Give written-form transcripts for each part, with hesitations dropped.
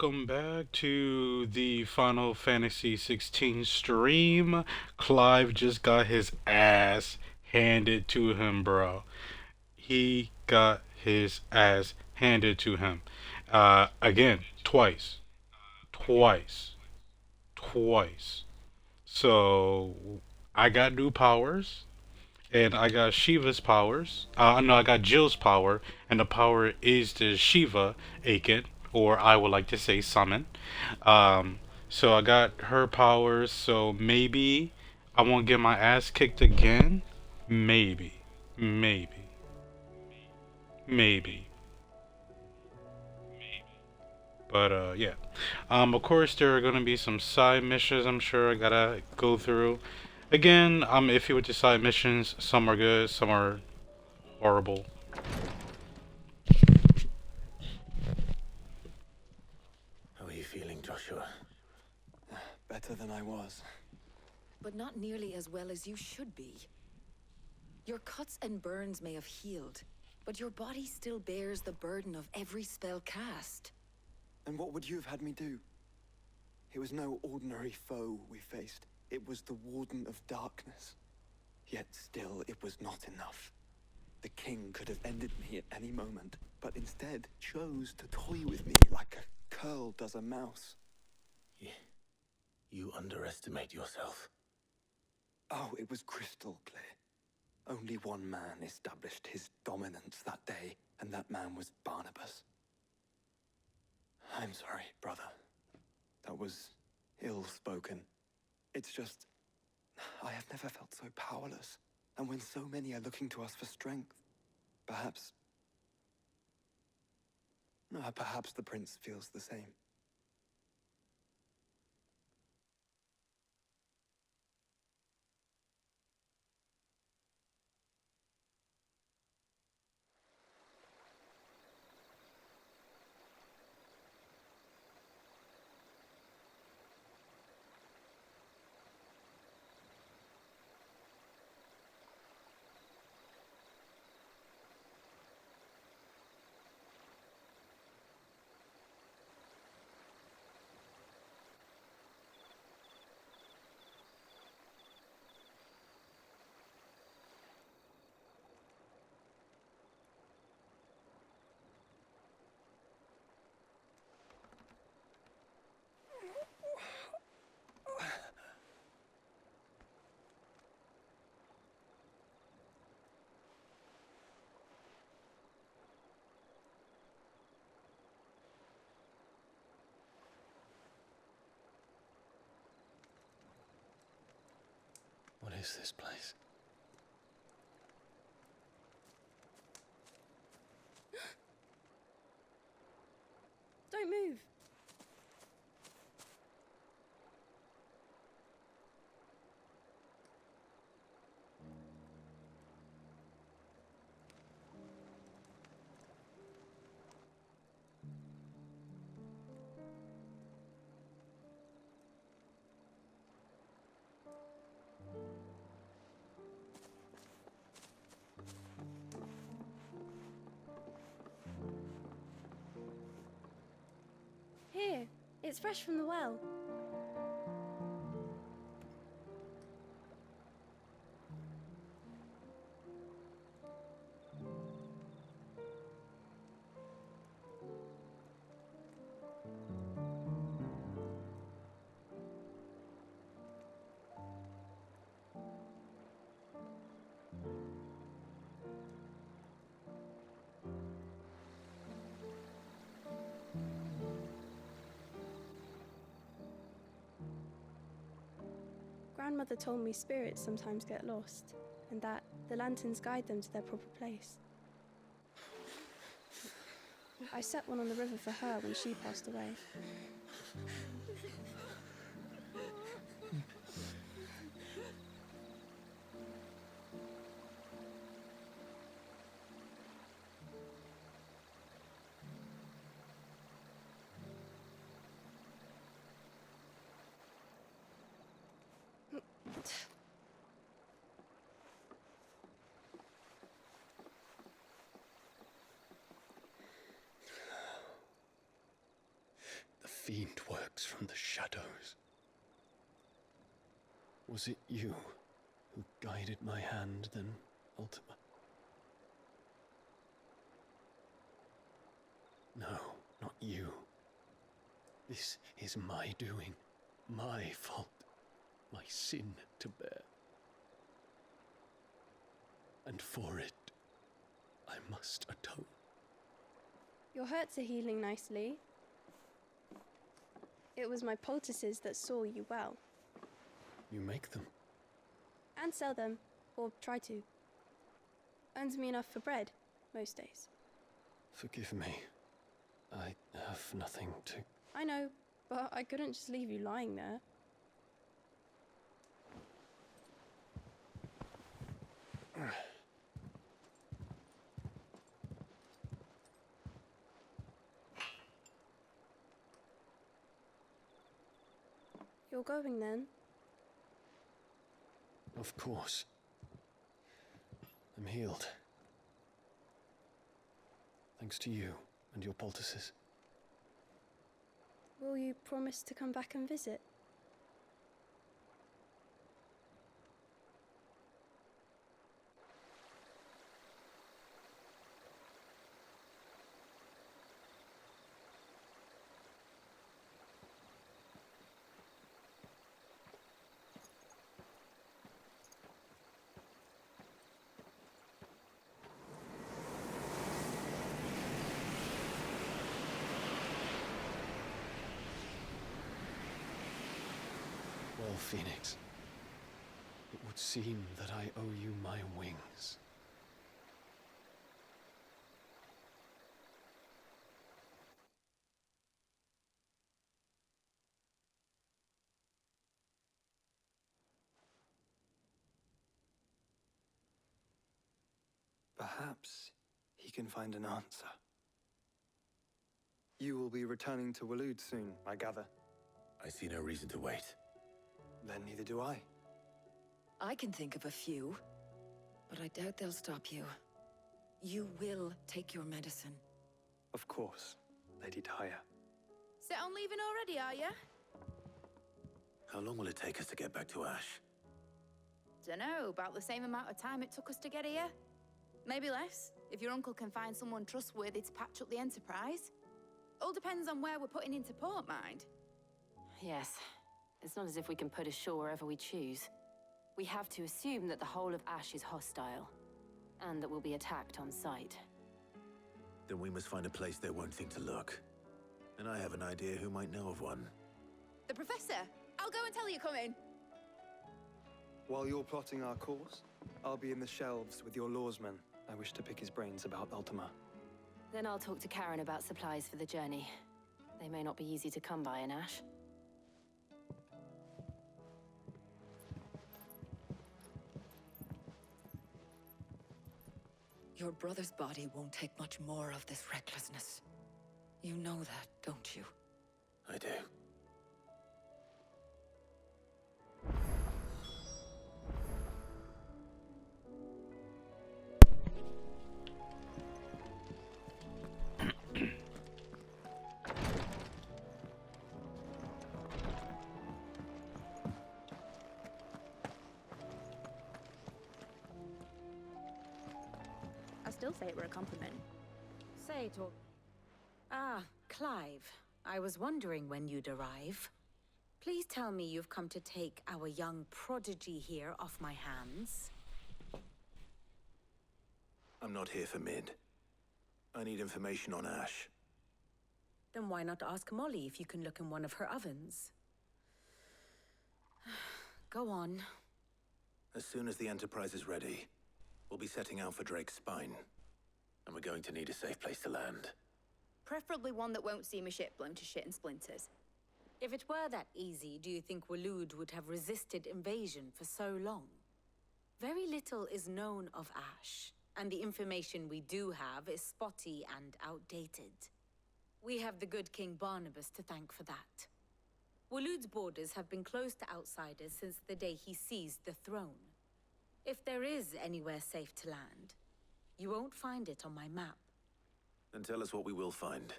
welcome back to the Final Fantasy 16 stream. Clive just got his ass handed to him, bro. He got his ass handed to him. Again, twice. Twice. Twice. So, I got new powers. And I got Shiva's powers. No, I got Jill's power, and the power is the Shiva Aiken, or I would like to say summon. Um, so I got her powers. So maybe I won't get my ass kicked again. Maybe, maybe, maybe. But yeah. Of course there are gonna be some side missions. I'm sure I gotta go through. Again, I'm iffy with the side missions. Some are good, some are horrible. How are you feeling, Joshua? Better than I was. But not nearly as well as you should be. Your cuts and burns may have healed, but your body still bears the burden of every spell cast. And what would you have had me do? It was no ordinary foe we faced. It was the Warden of Darkness. Yet still, it was not enough. The king could have ended me at any moment, but instead chose to toy with me like a curl does a mouse. You underestimate yourself. Oh, it was crystal clear. Only one man established his dominance that day, and that man was Barnabas. I'm sorry, brother. That was ill-spoken. It's just, I have never felt so powerless. And when so many are looking to us for strength, perhaps... perhaps the prince feels the same. What is this place? Don't move. Here, it's fresh from the well. Grandmother told me spirits sometimes get lost, and that the lanterns guide them to their proper place. I set one on the river for her when she passed away. The fiend works from the shadows. Was it you who guided my hand, then, Ultima? No, not you. This is my doing, my fault, my sin to bear. And for it, I must atone. Your hurts are healing nicely. It was my poultices that saw you well. You make them. And sell them, or try to. Earns me enough for bread, most days. Forgive me. I have nothing to... I know, but I couldn't just leave you lying there. You're going then? Of course. I'm healed. Thanks to you and your poultices. Will you promise to come back and visit? Well, Phoenix, it would seem that I owe you my wings. Perhaps he can find an answer. You will be returning to Waloed soon, I gather. I see no reason to wait. Then neither do I. I can think of a few, but I doubt they'll stop you. You will take your medicine. Of course, Lady Daya. Set on leaving already, are you? How long will it take us to get back to Ash? Dunno, about the same amount of time it took us to get here. Maybe less, if your uncle can find someone trustworthy to patch up the Enterprise. All depends on where we're putting into port, mind. Yes. It's not as if we can put ashore wherever we choose. We have to assume that the whole of Ash is hostile, and that we'll be attacked on sight. Then we must find a place they won't think to look. And I have an idea who might know of one. The Professor! I'll go and tell you coming! While you're plotting our course, I'll be in the shelves with your lawsman. I wish to pick his brains about Ultima. Then I'll talk to Karen about supplies for the journey. They may not be easy to come by in Ash. Your brother's body won't take much more of this recklessness. You know that, don't you? I do. I still say it were a compliment. Say it or... Ah, Clive. I was wondering when you'd arrive. Please tell me you've come to take our young prodigy here off my hands. I'm not here for Mid. I need information on Ash. Then why not ask Molly if you can look in one of her ovens? Go on. As soon as the Enterprise is ready, we'll be setting out for Drake's Spine. And we're going to need a safe place to land. Preferably one that won't see my ship blown to shit and splinters. If it were that easy, do you think Waloed would have resisted invasion for so long? Very little is known of Ash, and the information we do have is spotty and outdated. We have the good King Barnabas to thank for that. Waloed's borders have been closed to outsiders since the day he seized the throne. If there is anywhere safe to land, you won't find it on my map. Then tell us what we will find.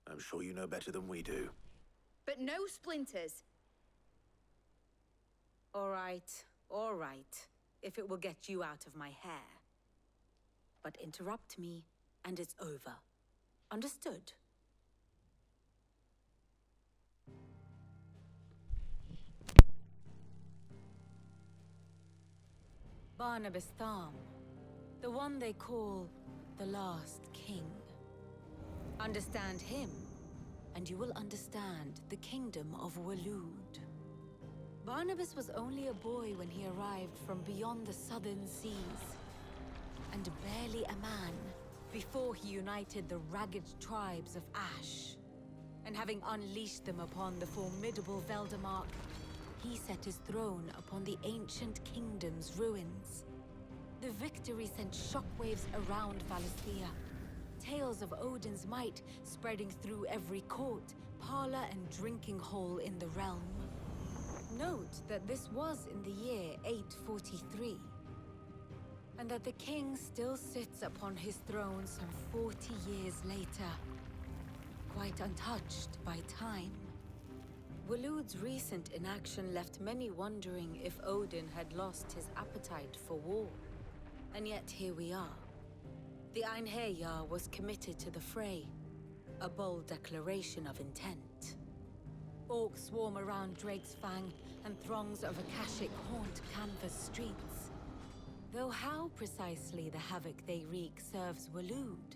I'm sure you know better than we do. but no splinters. All right, if it will get you out of my hair. But interrupt me, and it's over. Understood? Barnabas Tham, the one they call the Last King. Understand him, and you will understand the kingdom of Waloed. Barnabas was only a boy when he arrived from beyond the southern seas, and barely a man before he united the ragged tribes of Ash. And having unleashed them upon the formidable Veldemark, he set his throne upon the ancient kingdom's ruins. The victory sent shockwaves around Valisthea, tales of Odin's might spreading through every court, parlor, and drinking hole in the realm. Note that this was in the year 843, and that the king still sits upon his throne some 40 years later, quite untouched by time. Waloed's recent inaction left many wondering if Odin had lost his appetite for war. And yet here we are. The Einherjar was committed to the fray, a bold declaration of intent. Orcs swarm around Drake's Fang, and throngs of Akashic haunt Canvas streets. Though how precisely the havoc they wreak serves Waloed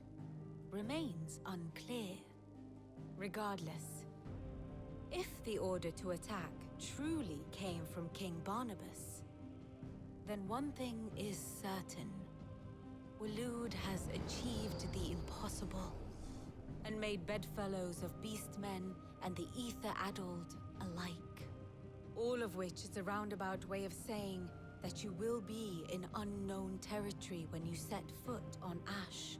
remains unclear. Regardless, if the order to attack truly came from King Barnabas, then one thing is certain. Waloed has achieved the impossible, and made bedfellows of beastmen and the ether-addled alike. All of which is a roundabout way of saying that you will be in unknown territory when you set foot on Ash.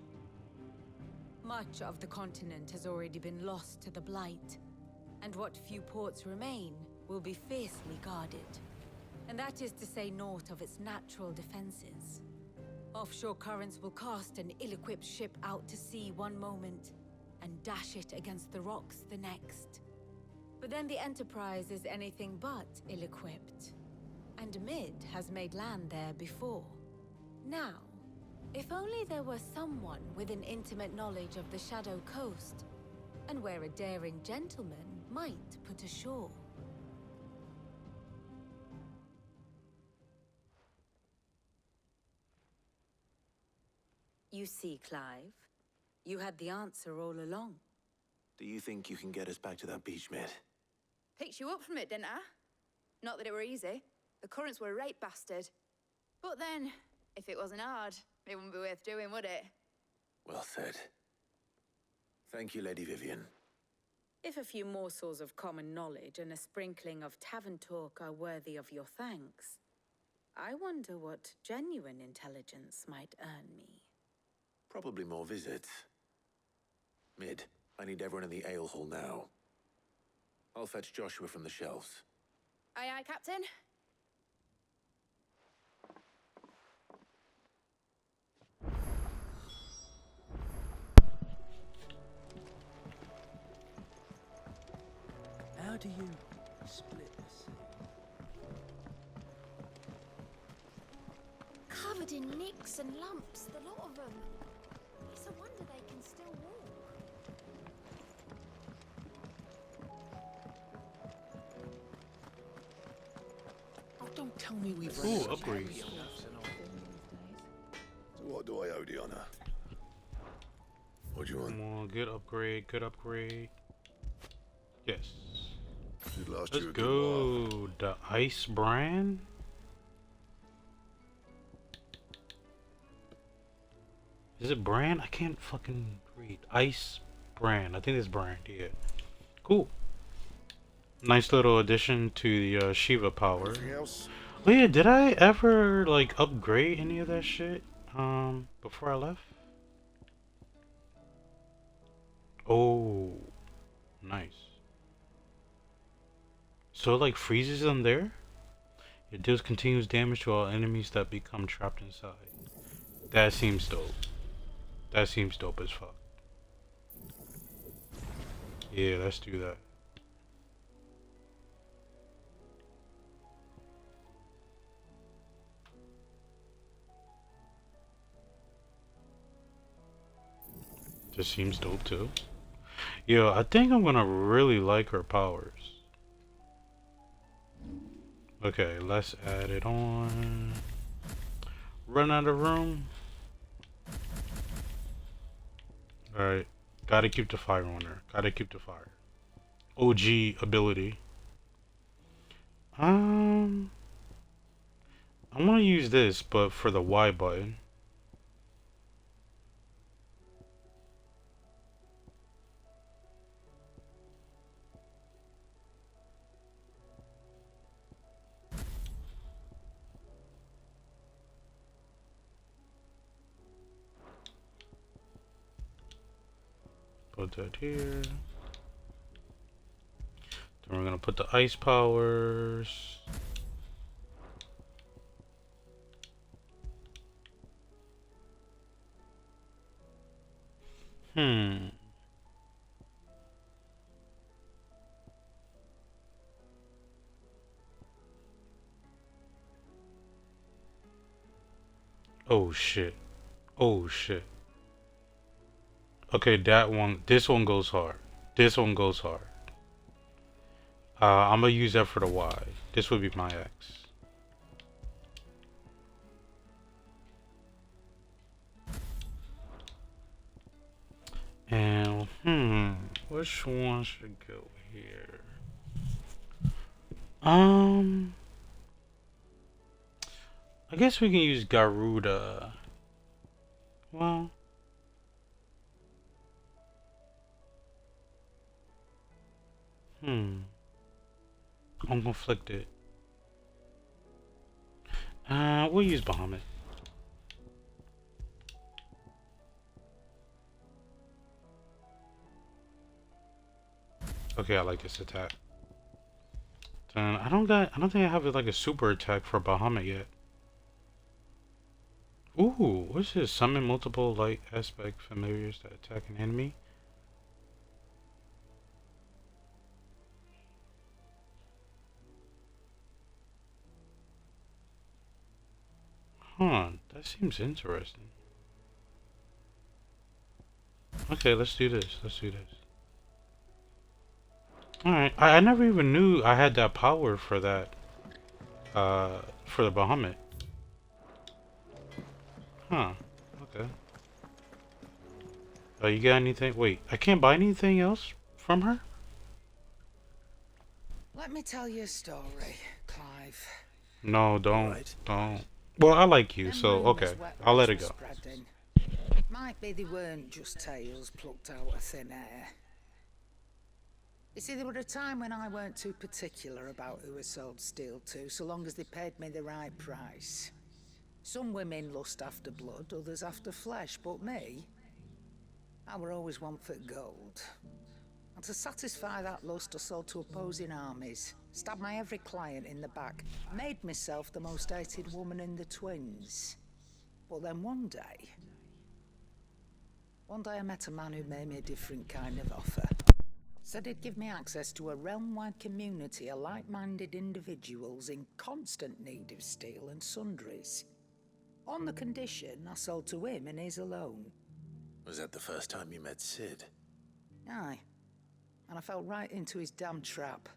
Much of the continent has already been lost to the Blight, and what few ports remain will be fiercely guarded. And that is to say naught of its natural defenses. Offshore currents will cast an ill-equipped ship out to sea one moment, and dash it against the rocks the next. But then the Enterprise is anything but ill-equipped, and Mid has made land there before. Now, if only there were someone with an intimate knowledge of the Shadow Coast, and where a daring gentleman might put ashore. You see, Clive, you had the answer all along. Do you think you can get us back to that beach, Mid? Picked you up from it, didn't I? Not that it were easy. The currents were a right bastard. But then, if it wasn't hard, it wouldn't be worth doing, would it? Well said. Thank you, Lady Vivian. If a few morsels of common knowledge and a sprinkling of tavern talk are worthy of your thanks, I wonder what genuine intelligence might earn me. Probably more visits. Mid, I need everyone in the ale hall now. I'll fetch Joshua from the shelves. Aye, aye, Captain. How do you split the sea? Covered in nicks and lumps, the lot of them. It's a wonder they can still walk. Oh, don't tell me we've Ooh, upgrades. So what do I owe the honor? What do you want? Come on, good upgrade, good upgrade. Yes. It last Let's you a good while. go. The Ice Brand. Is it brand? I can't fucking read. Ice Brand. I think it's brand, yeah. Cool. Nice little addition to the Shiva power. Anything else? Oh yeah, did I ever like upgrade any of that shit before I left? Oh, nice. So it like freezes them there? It deals continuous damage to all enemies that become trapped inside. That seems dope. That seems dope as fuck. Yeah, let's do that. This seems dope too. Yo, I think I'm gonna really like her powers. Okay, let's add it on. Run out of room. Alright. Gotta keep the fire on her. Gotta keep the fire. OG ability. I'm gonna use this, but for the Y button. Put that here. Then we're gonna put the ice powers. Hmm. Oh shit. Oh shit. Okay, that one. This one goes hard. This one goes hard. I'm gonna use that for the Y. This would be my X. And which one should go here? I guess we can use Garuda. Well, I'm conflicted. We'll use Bahamut. Okay, I like this attack. Then I don't think I have like a super attack for Bahamut yet. Ooh, what's this? Summon multiple light aspect familiars that attack an enemy. Huh, that seems interesting. Okay, let's do this. Let's do this. Alright, I never even knew I had that power for that. For the Bahamut. Huh, okay. You got anything? Wait, I can't buy anything else from her? Let me tell you a story, Clive. No, don't. Right. Don't. Well, I like you, Them so rumours okay. wet I'll let rats it were go. spreading. Might be they weren't just tales plucked out of thin air. You see, there were a time when I weren't too particular about who I sold steel to, so long as they paid me the right price. Some women lust after blood, others after flesh, but me, I were always one for gold. And to satisfy that lust, I sold to opposing armies, stabbed my every client in the back, made myself the most hated woman in the twins. But then one day I met a man who made me a different kind of offer. Said he'd give me access to a realm-wide community of like-minded individuals in constant need of steel and sundries. On the condition I sold to him and his alone. Was that the first time you met Sid? Aye. And I fell right into his damn trap.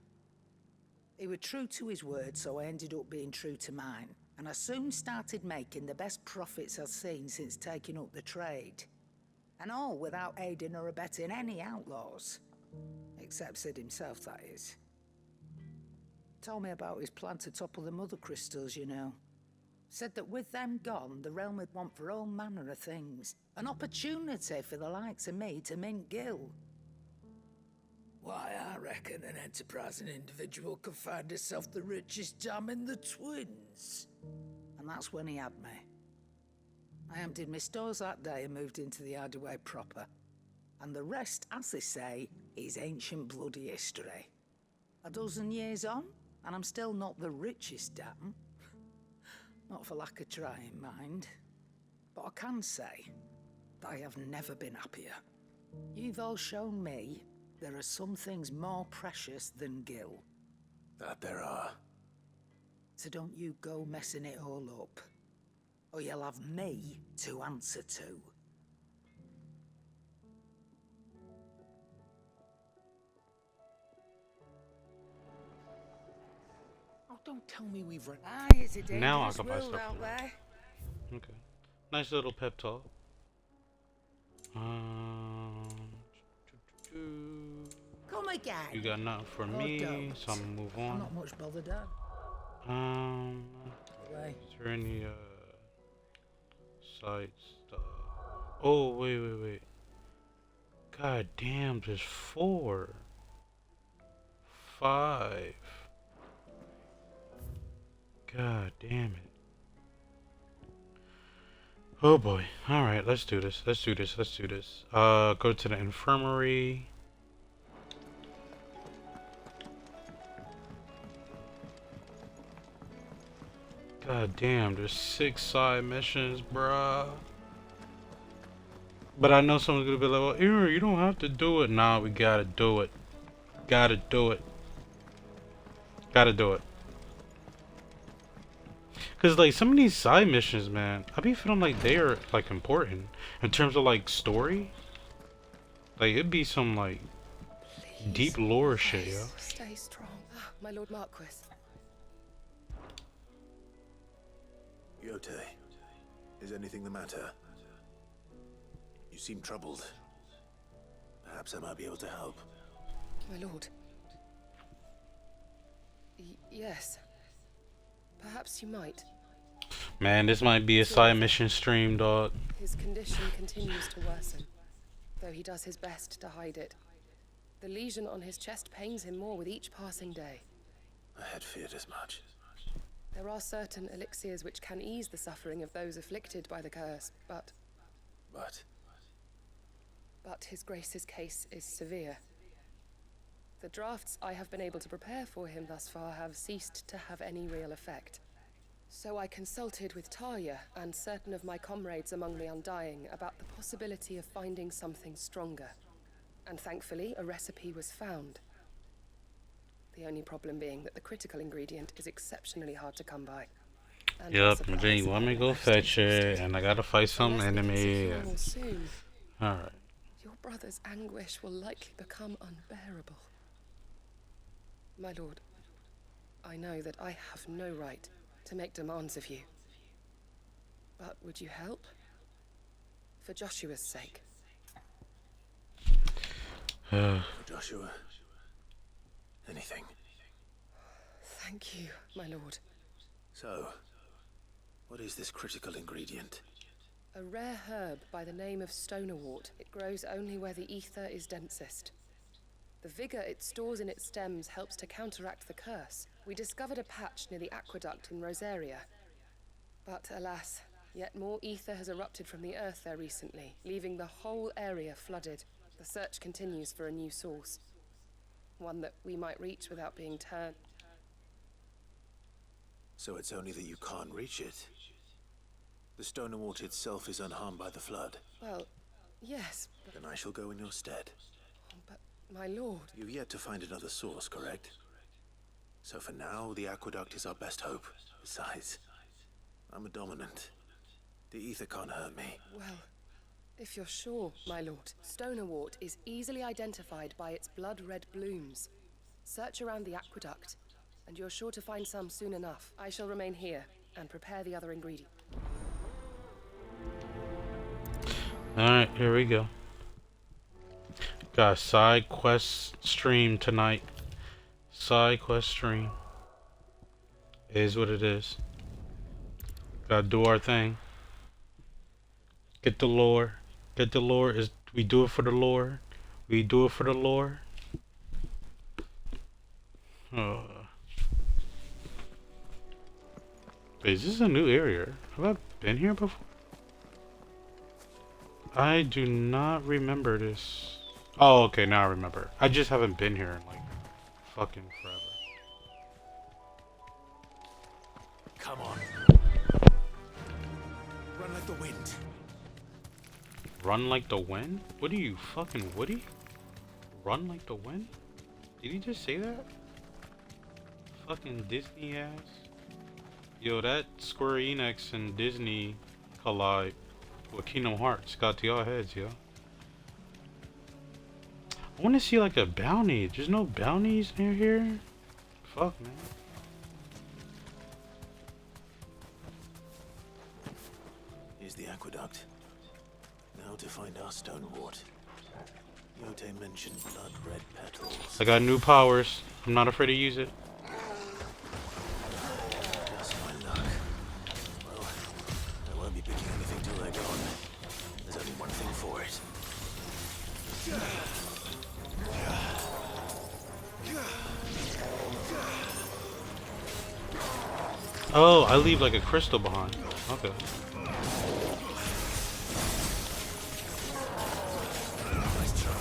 He was true to his word, so I ended up being true to mine. And I soon started making the best profits I've seen since taking up the trade. And all without aiding or abetting any outlaws. Except Sid himself, that is. Told me about his plan to topple the mother crystals, you know. Said that with them gone, the realm would want for all manner of things. An opportunity for the likes of me to mint gil. Why, I reckon an enterprising individual could find himself the richest dam in the twins. And that's when he had me. I emptied my stores that day and moved into the Hideaway proper. And the rest, as they say, is ancient bloody history. A dozen years on, and I'm still not the richest dam. Not for lack of trying, mind. But I can say that I have never been happier. You've all shown me there are some things more precious than gil. That there are. So don't you go messing it all up. Or you'll have me to answer to. Don't tell me we've run. It's a Now I dangerous can buy world stuff out for there. it. Okay. Nice little pep talk. Um, Come again. You got nothing for me, don't. so I'm gonna move I'm on. not much bothered, Dad. Way. Is there any side stuff? Oh, wait. God damn, there's 4. 5. God damn it. Oh boy. Alright, let's do this. Go to the infirmary. God damn, there's 6 side missions, bruh. But I know someone's gonna be like, well, Erie, you don't have to do it. Nah, we gotta do it. Gotta do it. Cause like some of these side missions, man, I be feeling like they are like important in terms of like story. Like it'd be some like deep lore shit, yo. Stay strong, my Lord Marquis. Yote, is anything the matter? You seem troubled. Perhaps I might be able to help. My lord. Yes. Perhaps you might. Man, this might be a side mission stream, dog. His condition continues to worsen, though he does his best to hide it. The lesion on his chest pains him more with each passing day. I had feared as much. There are certain elixirs which can ease the suffering of those afflicted by the curse, but his grace's case is severe. The drafts I have been able to prepare for him thus far have ceased to have any real effect. So I consulted with Talia and certain of my comrades among the Undying about the possibility of finding something stronger. And thankfully, a recipe was found. The only problem being that the critical ingredient is exceptionally hard to come by. Yup, and then you want me to go fetch it, and I gotta fight some enemy. Alright. Your brother's anguish will likely become unbearable. My lord, I know that I have no right to make demands of you. But would you help? For Joshua's sake. For Joshua. Anything. Thank you, my lord. So, what is this critical ingredient? A rare herb by the name of stonerwort. It grows only where the ether is densest. The vigor it stores in its stems helps to counteract the curse. We discovered a patch near the aqueduct in Rosaria. But alas, yet more ether has erupted from the earth there recently, leaving the whole area flooded. The search continues for a new source. One that we might reach without being turned. So it's only that you can't reach it. The stonerwort itself is unharmed by the flood. Well, yes, but... Then I shall go in your stead. But, my lord... You've yet to find another source, correct? So for now, the aqueduct is our best hope. Besides, I'm a dominant. The ether can't hurt me. Well, if you're sure, my lord, stonerwort is easily identified by its blood-red blooms. Search around the aqueduct, and you're sure to find some soon enough. I shall remain here and prepare the other ingredient. Alright, here we go. Got a side quest stream tonight. Side quest stream. Is what it is. Gotta do our thing. Get the lore. Get the lore. We do it for the lore. We do it for the lore. Wait, is this a new area? Have I been here before? I do not remember this. Oh, okay, now I remember. I just haven't been here in like fucking forever. Come on. Run like the wind. Run like the wind? What are you, fucking Woody? Run like the wind? Did he just say that? Fucking Disney ass. Yo, that Square Enix and Disney collide with Kingdom Hearts got to y'all heads, yo. I want to see like a bounty. There's no bounties near here? Fuck, man. the aqueduct. Now to find our stonewort. Yote mentioned blood-red petals. I got new powers. I'm not afraid to use it. Just my luck. Well, I won't be picking anything till they're gone. There's only one thing for it. Oh, I leave like a crystal behind. Okay. Nice try.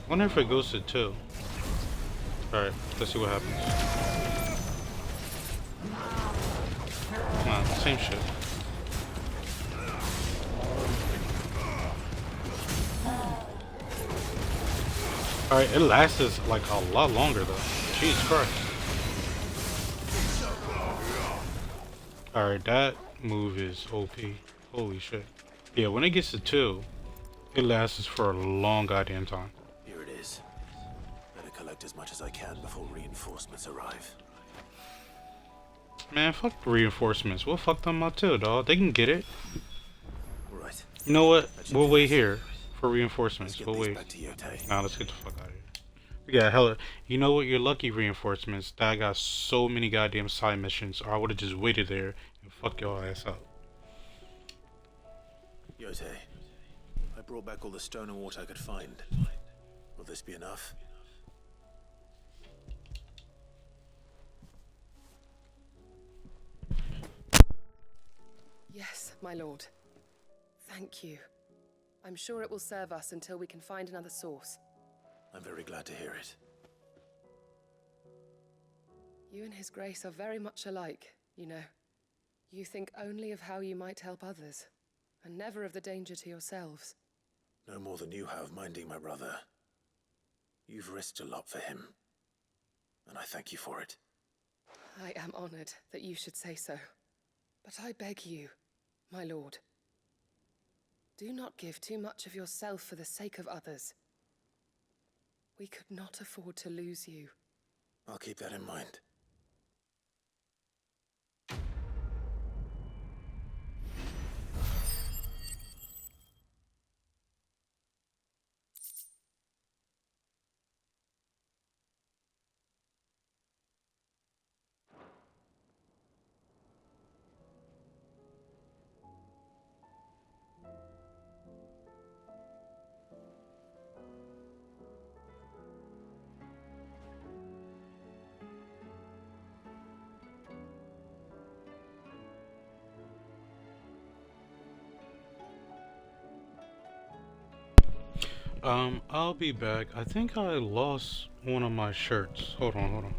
Wonder if it goes to 2. Alright, let's see what happens. Nah, same shit. Alright, it lasts like a lot longer though. Jesus Christ. Alright, that move is OP. Holy shit. Yeah, when it gets to 2, it lasts for a long goddamn time. Here it is. Better collect as much as I can before reinforcements arrive. Man, fuck the reinforcements. We'll fuck them up too, dog. They can get it. Right. You know what? We'll wait here for reinforcements. Let's get We'll these wait. back to Yote. Nah, let's get the fuck out of here. We got hella. You know what? You're lucky reinforcements that I got so many goddamn side missions, or I would have just waited there and fuck your ass up. Yote, I brought back all the stone and water I could find. Will this be enough? Yes, my lord. Thank you. I'm sure it will serve us until we can find another source. I'm very glad to hear it. You and His Grace are very much alike, you know. You think only of how you might help others, and never of the danger to yourselves. No more than you have minding my brother. You've risked a lot for him, and I thank you for it. I am honored that you should say so. But I beg you, my lord, do not give too much of yourself for the sake of others. We could not afford to lose you. I'll keep that in mind. I'll be back. I think I lost one of my shirts. Hold on, hold on.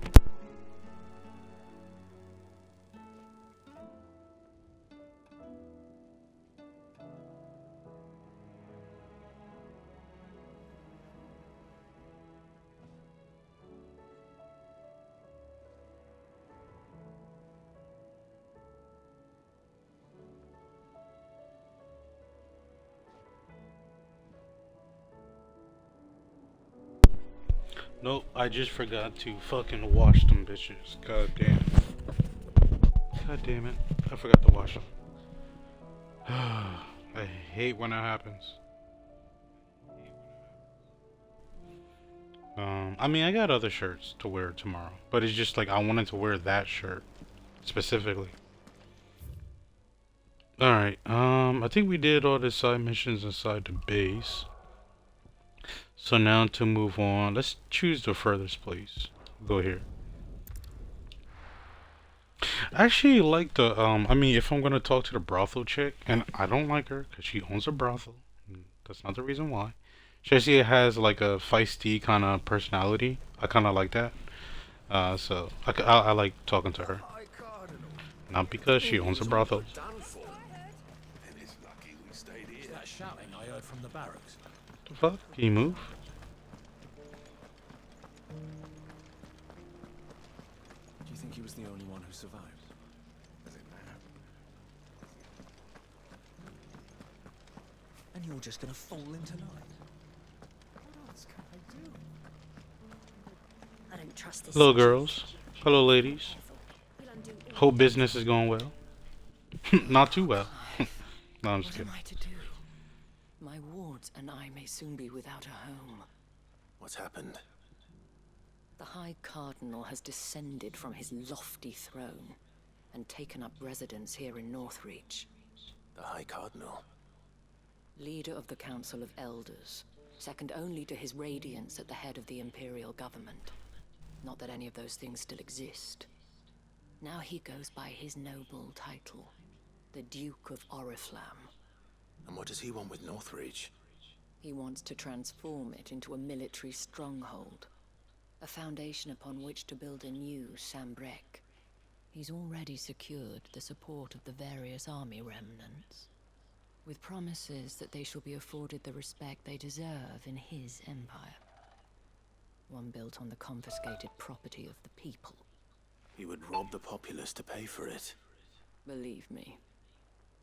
Nope, I just forgot to fucking wash them bitches. God damn. God damn it. I forgot to wash them. I hate when that happens. I mean, I got other shirts to wear tomorrow, but it's just like I wanted to wear that shirt specifically. Alright, I think we did all the side missions inside the base. So now to move on, let's choose the furthest place. Go here. I actually like the, I mean, if I'm gonna talk to the brothel chick, and I don't like her because she owns a brothel. That's not the reason why. She actually has like a feisty kind of personality. I kind of like that. So I like talking to her. Not because she owns a brothel. That shouting I heard from the barracks. The fuck? Can you move? Do you think he was the only one who survived? Does it matter? And you're just gonna fall into line? What else can I do? I don't trust this. Hello, girls. Hello, ladies. Hope business is going well. Not too well. No, I'm just What kidding. am I to do? My wards and I may soon be without a home. What's happened? The High Cardinal has descended from his lofty throne and taken up residence here in Northreach. The High Cardinal? Leader of the Council of Elders, second only to his Radiance at the head of the Imperial government. Not that any of those things still exist. Now he goes by his noble title, the Duke of Oriflamme. And what does he want with Northreach? He wants to transform it into a military stronghold, a foundation upon which to build a new Sambrek. He's already secured the support of the various army remnants, with promises that they shall be afforded the respect they deserve in his empire. One built on the confiscated property of the people. He would rob the populace to pay for it. Believe me,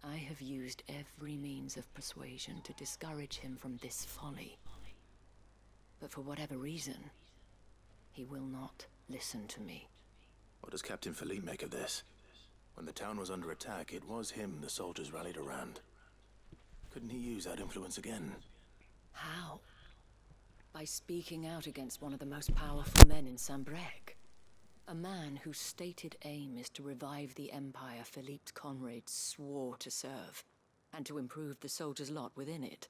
I have used every means of persuasion to discourage him from this folly. But for whatever reason, he will not listen to me. What does Captain Philippe make of this? When the town was under attack, it was him the soldiers rallied around. Couldn't he use that influence again? How? By speaking out against one of the most powerful men in Sambrek. A man whose stated aim is to revive the empire Philippe's comrades swore to serve, and to improve the soldiers' lot within it.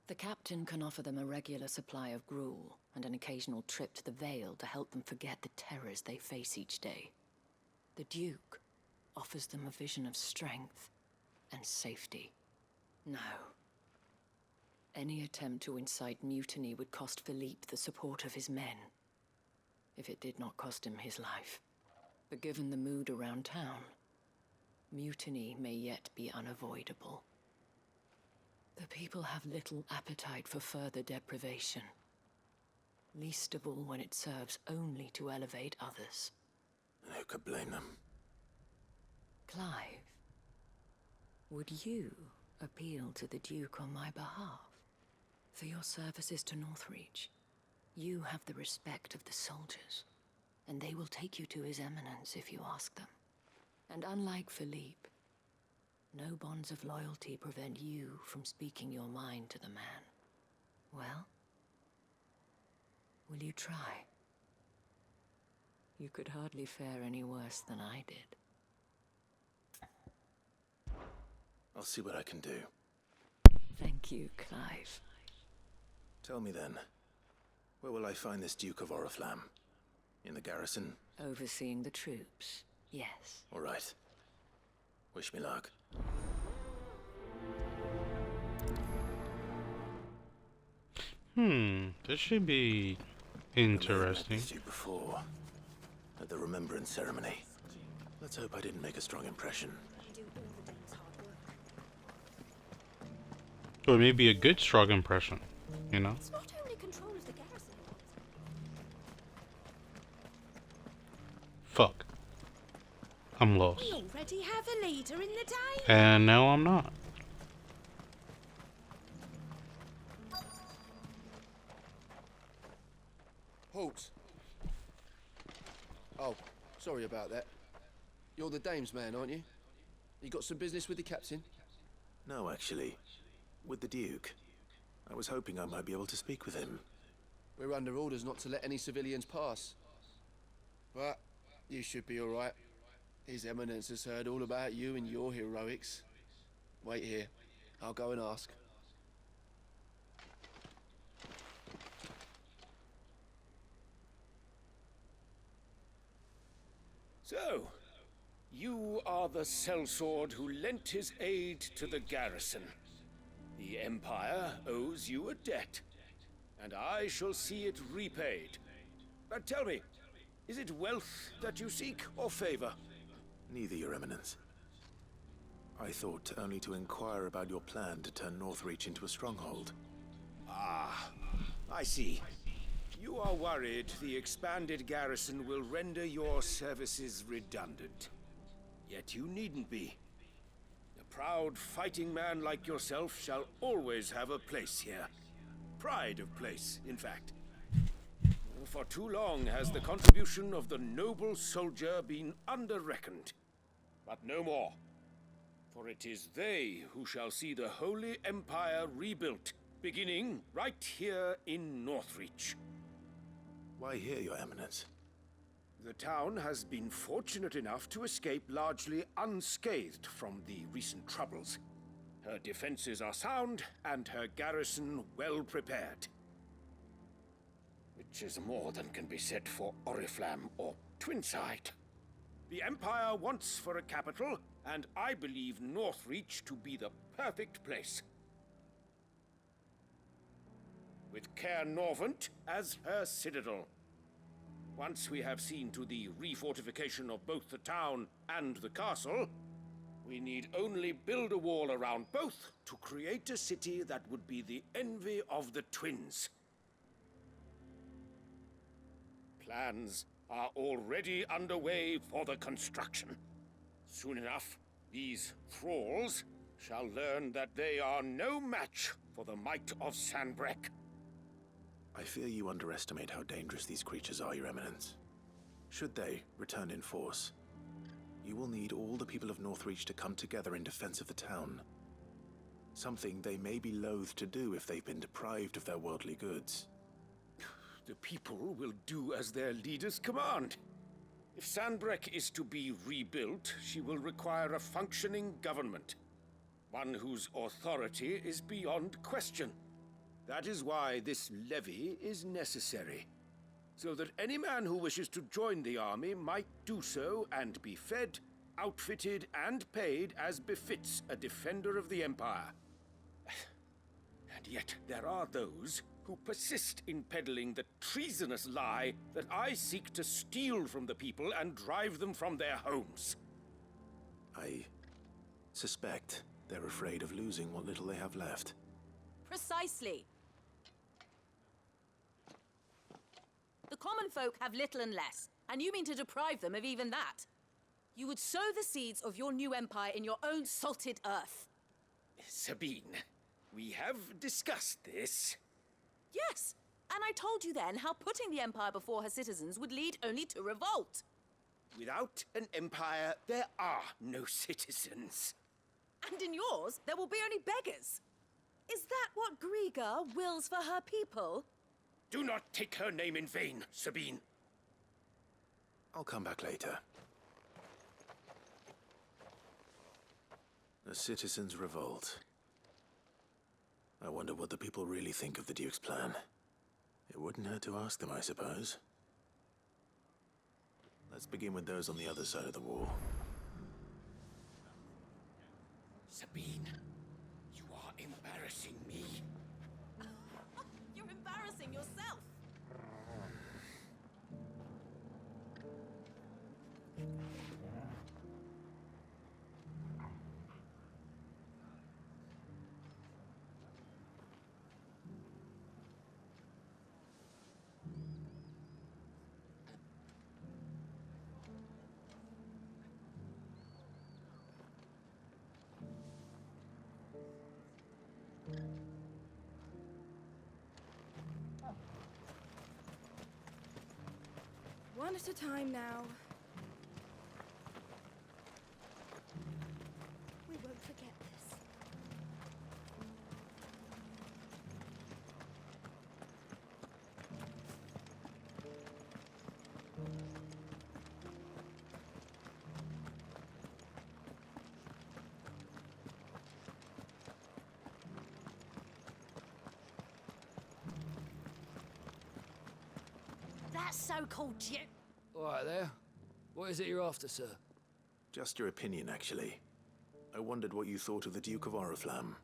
The captain can offer them a regular supply of gruel, and an occasional trip to the Vale to help them forget the terrors they face each day. The Duke offers them a vision of strength and safety. No. Any attempt to incite mutiny would cost Philippe the support of his men, if it did not cost him his life. But given the mood around town, mutiny may yet be unavoidable. The people have little appetite for further deprivation, least of all when it serves only to elevate others. And who could blame them? Clive, would you appeal to the Duke on my behalf? For your services to Northreach, you have the respect of the soldiers, and they will take you to His Eminence if you ask them. And unlike Philippe, no bonds of loyalty prevent you from speaking your mind to the man. Well, will you try? You could hardly fare any worse than I did. I'll see what I can do. Thank you, Clive. Tell me then, where will I find this Duke of Oriflamme? In the garrison? Overseeing the troops, yes. All right. Wish me luck. This should be interesting. I met you before, at the remembrance ceremony. Let's hope I didn't make a strong impression. Or maybe a good strong impression, you know? It's not only control of the garrison. Fuck. I'm lost. We already have a leader in the day. And now I'm not. Halt. Oh, sorry about that. You're the dame's man, aren't you? You got some business with the captain? No, actually. With the Duke. I was hoping I might be able to speak with him. We're under orders not to let any civilians pass. But you should be all right. His Eminence has heard all about you and your heroics. Wait here. I'll go and ask. So, you are the sellsword who lent his aid to the garrison. The Empire owes you a debt, and I shall see it repaid. But tell me, is it wealth that you seek, or favor? Neither, Your Eminence. I thought only to inquire about your plan to turn Northreach into a stronghold. Ah, I see. You are worried the expanded garrison will render your services redundant. Yet you needn't be. A proud fighting man like yourself shall always have a place here. Pride of place, in fact. For too long has the contribution of the noble soldier been under-reckoned. But no more. For it is they who shall see the Holy Empire rebuilt, beginning right here in Northreach. Why here, Your Eminence? The town has been fortunate enough to escape largely unscathed from the recent troubles. Her defenses are sound, and her garrison well prepared. Which is more than can be said for Oriflamme or Twinside. The Empire wants for a capital, and I believe Northreach to be the perfect place. With Caer Norvent as her citadel. Once we have seen to the refortification of both the town and the castle, we need only build a wall around both to create a city that would be the envy of the twins. Plans are already underway for the construction. Soon enough, these thralls shall learn that they are no match for the might of Sanbreque. I fear you underestimate how dangerous these creatures are, Your Eminence. Should they return in force, you will need all the people of Northreach to come together in defense of the town. Something they may be loath to do if they've been deprived of their worldly goods. The people will do as their leaders command. If Sanbreque is to be rebuilt, she will require a functioning government. One whose authority is beyond question. That is why this levy is necessary. So that any man who wishes to join the army might do so and be fed, outfitted, and paid as befits a defender of the Empire. And yet there are those who persist in peddling the treasonous lie that I seek to steal from the people and drive them from their homes. I suspect they're afraid of losing what little they have left. Precisely. The common folk have little and less, and you mean to deprive them of even that. You would sow the seeds of your new empire in your own salted earth. Sabine, we have discussed this. Yes, and I told you then how putting the empire before her citizens would lead only to revolt. Without an empire, there are no citizens. And in yours, there will be only beggars. Is that what Griga wills for her people? Do not take her name in vain, Sabine. I'll come back later. A citizens' revolt. I wonder what the people really think of the Duke's plan. It wouldn't hurt to ask them, I suppose. Let's begin with those on the other side of the wall. Sabine, you are embarrassing me. You're embarrassing yourself. One at a time now. We won't forget this. That so-called Duke. All right there. What is it you're after, sir? Just your opinion, actually. I wondered what you thought of the Duke of Oriflamme.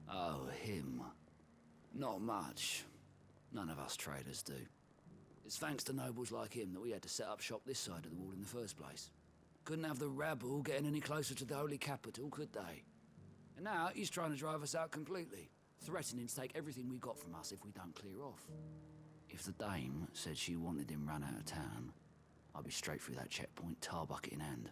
Oh, him. Not much. None of us traders do. It's thanks to nobles like him that we had to set up shop this side of the wall in the first place. Couldn't have the rabble getting any closer to the holy capital, could they? And now he's trying to drive us out completely, threatening to take everything we got from us if we don't clear off. If the dame said she wanted him run out of town, I'd be straight through that checkpoint, tar bucket in hand.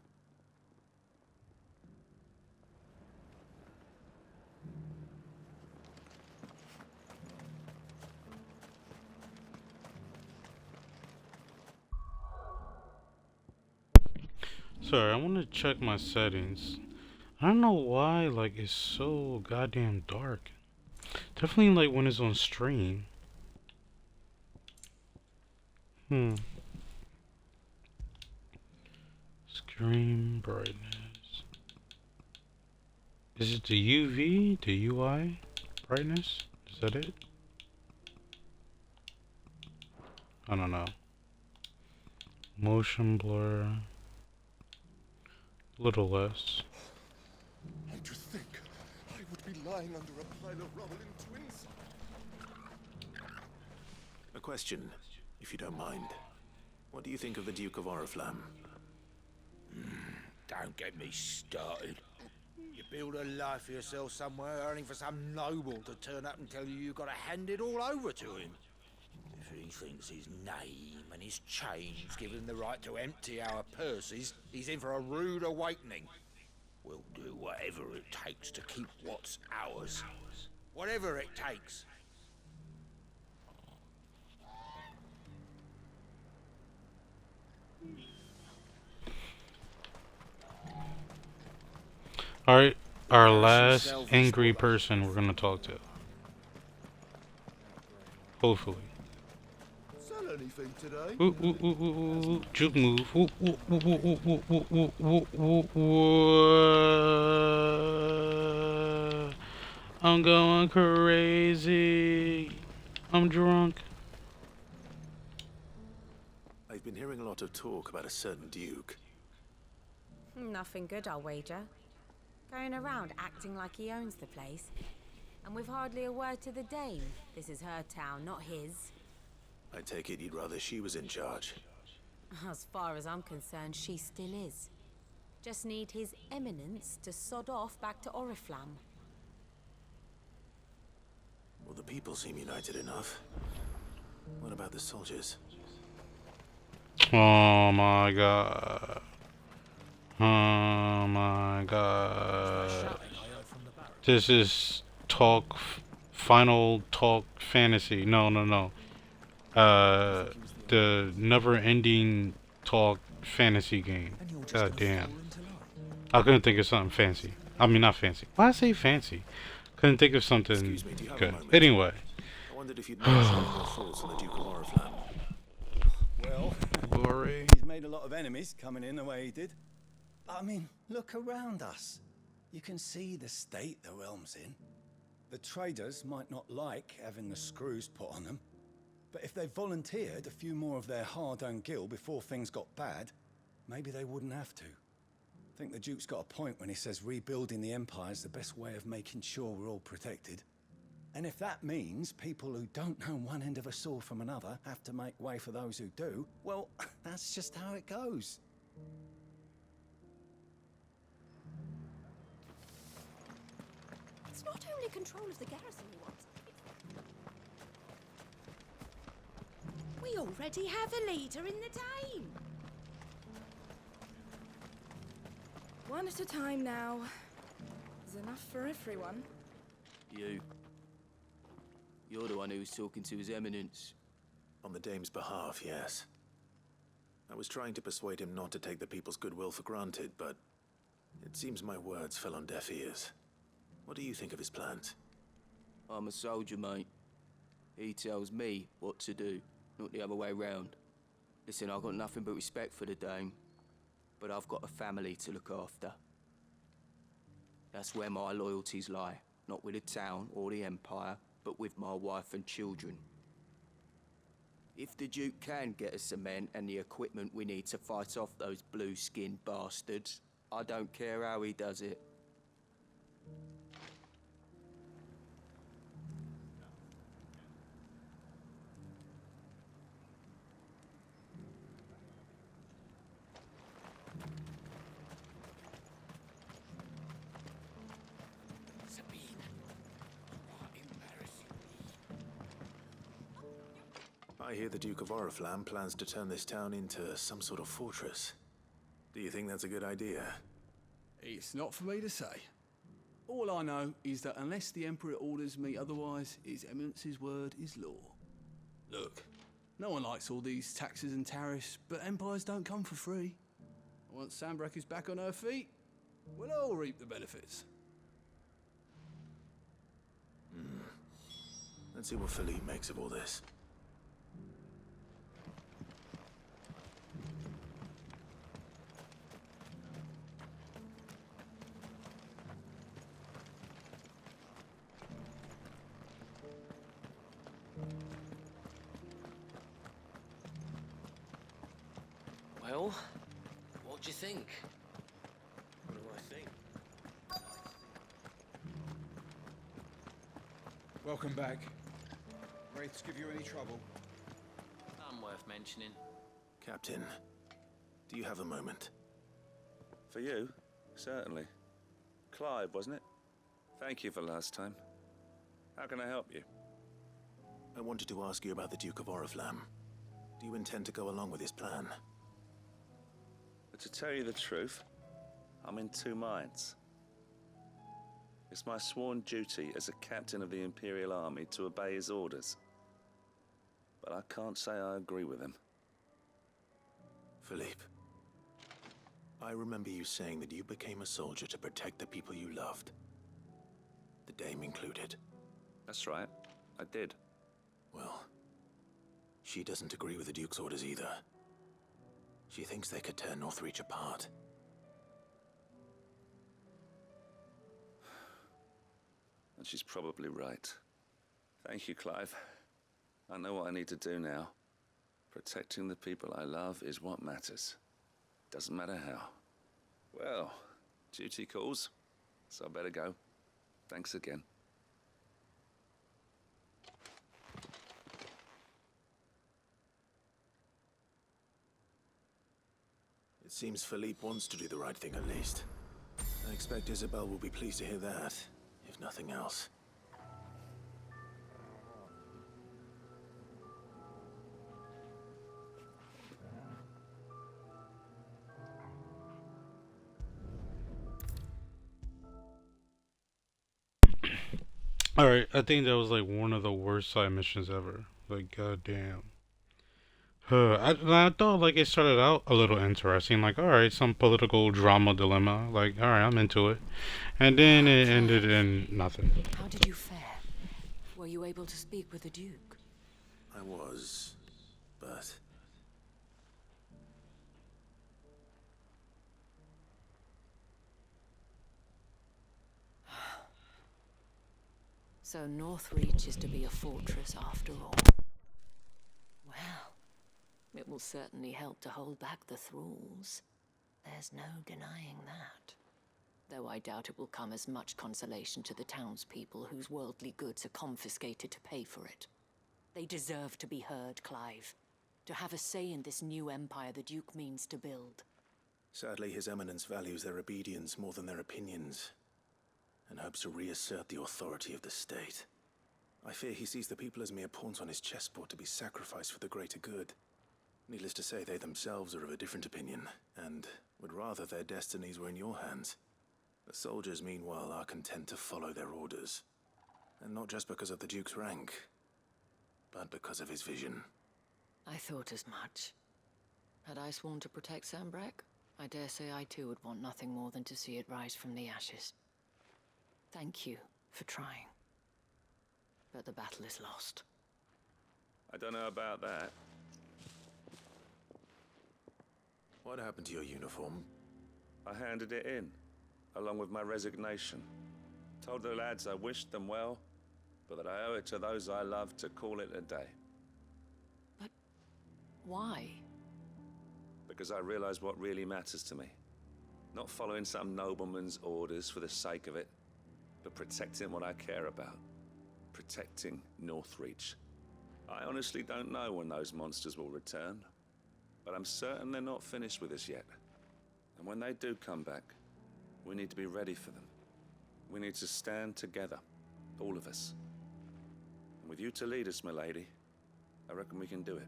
Sorry, I want to check my settings. I don't know why, like, it's so goddamn dark. Definitely, like, when it's on stream. Screen brightness. Is it the UV? The UI brightness? Is that it? I don't know. Motion blur. Little less. And to think I would be lying under a pile of rubble in Twins. A question, if you don't mind. What do you think of the Duke of Oriflamme? Don't get me started. You build a life for yourself somewhere, earning for some noble to turn up and tell you you've got to hand it all over to him. If he thinks his name and his chains give him the right to empty our purses, he's in for a rude awakening. We'll do whatever it takes to keep what's ours. Whatever it takes. Alright, our last angry person we're gonna talk to. Hopefully. Sell anything today? Ooh, ooh, ooh, ooh, ooh. Juke move. Ooh, ooh, ooh, ooh, ooh, ooh, ooh, ooh, ooh, ooh. I'm going crazy. I'm drunk. I've been hearing a lot of talk about a certain Duke. Nothing good, I'll wager. Going around acting like he owns the place. And with hardly a word to the dame. This is her town, not his. I take it you'd rather she was in charge. As far as I'm concerned, she still is. Just need his eminence to sod off back to Oriflamme. Well, the people seem united enough. What about the soldiers? Oh my god. Oh my god. This is talk, final talk fantasy. No, no, no. The never-ending talk fantasy game. God damn. I couldn't think of something fancy. I mean, not fancy. Why I say fancy? Couldn't think of something good. Anyway. I wondered if you'd mentioned your thoughts on the Duke of Oriflamme. Well, Glory. He's made a lot of enemies coming in the way he did. I mean, look around us. You can see the state the realm's in. The traders might not like having the screws put on them, but if they volunteered a few more of their hard-earned gil before things got bad, maybe they wouldn't have to. I think the Duke's got a point when he says rebuilding the Empire is the best way of making sure we're all protected. And if that means people who don't know one end of a sword from another have to make way for those who do, well, that's just how it goes. It's not only control of the garrison he wants. We already have a leader in the Dame. One at a time now. There's enough for everyone. You're the one who was talking to His Eminence. On the Dame's behalf, yes. I was trying to persuade him not to take the people's goodwill for granted, but it seems my words fell on deaf ears. What do you think of his plans? I'm a soldier, mate. He tells me what to do, not the other way round. Listen, I've got nothing but respect for the Dame, but I've got a family to look after. That's where my loyalties lie, not with the town or the Empire, but with my wife and children. If the Duke can get us the men and the equipment we need to fight off those blue-skinned bastards, I don't care how he does it. I hear the Duke of Oriflamme plans to turn this town into some sort of fortress. Do you think that's a good idea? It's not for me to say. All I know is that unless the Emperor orders me otherwise, His Eminence's word is law. Look, no one likes all these taxes and tariffs, but empires don't come for free. Once Sanbreque is back on her feet, we'll all reap the benefits. Let's see what Philippe makes of all this. Well, what do you think? What do I think? Welcome back. Wraiths give you any trouble? None worth mentioning. Captain, do you have a moment? For you? Certainly. Clive, wasn't it? Thank you for last time. How can I help you? I wanted to ask you about the Duke of Oriflamme. Do you intend to go along with his plan? But to tell you the truth, I'm in two minds. It's my sworn duty as a captain of the Imperial Army to obey his orders. But I can't say I agree with him. Philippe, I remember you saying that you became a soldier to protect the people you loved. The Dame included. That's right, I did. Well, she doesn't agree with the Duke's orders either. She thinks they could tear Northreach apart. And she's probably right. Thank you, Clive. I know what I need to do now. Protecting the people I love is what matters. Doesn't matter how. Well, duty calls, so I better go. Thanks again. It seems Philippe wants to do the right thing at least. I expect Isabel will be pleased to hear that, if nothing else. Alright, I think that was like one of the worst side missions ever. Like, goddamn. I thought like it started out a little interesting, like alright, some political drama dilemma, like alright, I'm into it, and then it ended in nothing. How did you fare? Were you able to speak with the Duke? I was, but... So Northreach is to be a fortress after all. Well, it will certainly help to hold back the thralls. There's no denying that. Though I doubt it will come as much consolation to the townspeople whose worldly goods are confiscated to pay for it. They deserve to be heard, Clive. To have a say in this new empire the Duke means to build. Sadly, His Eminence values their obedience more than their opinions, and hopes to reassert the authority of the state. I fear he sees the people as mere pawns on his chessboard to be sacrificed for the greater good. Needless to say, they themselves are of a different opinion, and would rather their destinies were in your hands. The soldiers, meanwhile, are content to follow their orders. And not just because of the Duke's rank, but because of his vision. I thought as much. Had I sworn to protect Sanbreque, I dare say I too would want nothing more than to see it rise from the ashes. Thank you for trying. But the battle is lost. I don't know about that. What happened to your uniform? I handed it in, along with my resignation. Told the lads I wished them well, but that I owe it to those I love to call it a day. But why? Because I realize what really matters to me. Not following some nobleman's orders for the sake of it, but protecting what I care about. Protecting Northreach. I honestly don't know when those monsters will return, but I'm certain they're not finished with us yet. And when they do come back, we need to be ready for them. We need to stand together, all of us. And with you to lead us, milady, I reckon we can do it.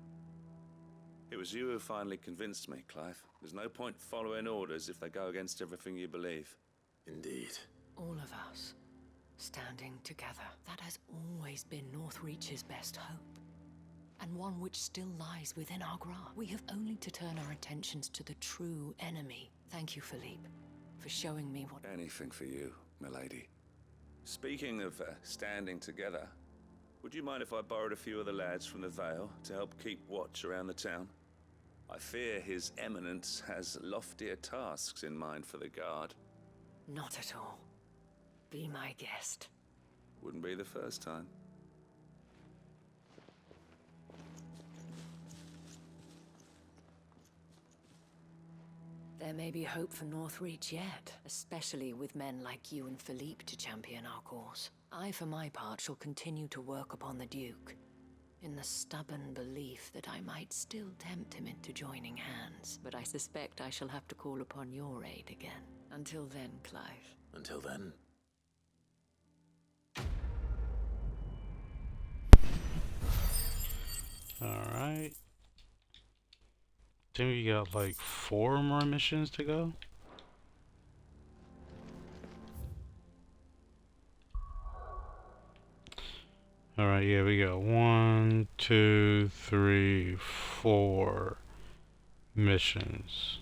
It was you who finally convinced me, Clive. There's no point following orders if they go against everything you believe. Indeed. All of us, standing together. That has always been Northreach's best hope. And one which still lies within our grasp. We have only to turn our attentions to the true enemy. Thank you, Philippe, for showing me what... Anything for you, milady. Speaking of standing together, would you mind if I borrowed a few of the lads from the Vale to help keep watch around the town? I fear His Eminence has loftier tasks in mind for the guard. Not at all. Be my guest. Wouldn't be the first time. There may be hope for Northreach yet, especially with men like you and Philippe to champion our cause. I, for my part, shall continue to work upon the Duke, in the stubborn belief that I might still tempt him into joining hands. But I suspect I shall have to call upon your aid again. Until then, Clive. Until then. Alright. Then we got like 4 more missions to go. Alright, yeah, we got 1, 2, 3, 4 missions.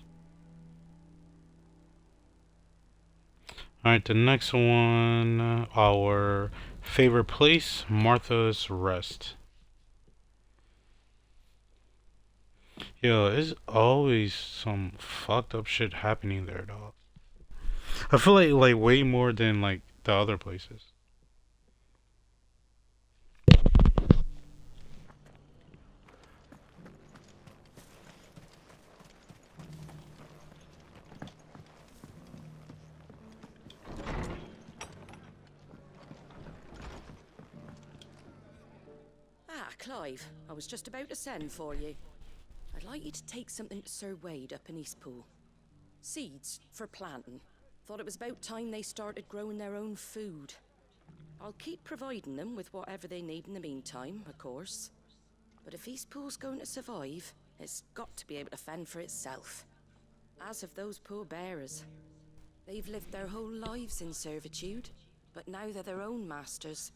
Alright, the next one, our favorite place, Martha's Rest. Yo, there's always some fucked up shit happening there, dog. I feel like way more than like the other places. Ah, Clive, I was just about to send for you. I'd like you to take something to Sir Wade up in Eastpool. Seeds for planting. Thought it was about time they started growing their own food. I'll keep providing them with whatever they need in the meantime, of course. But if Eastpool's going to survive, it's got to be able to fend for itself. As have those poor bearers. They've lived their whole lives in servitude, but now they're their own masters.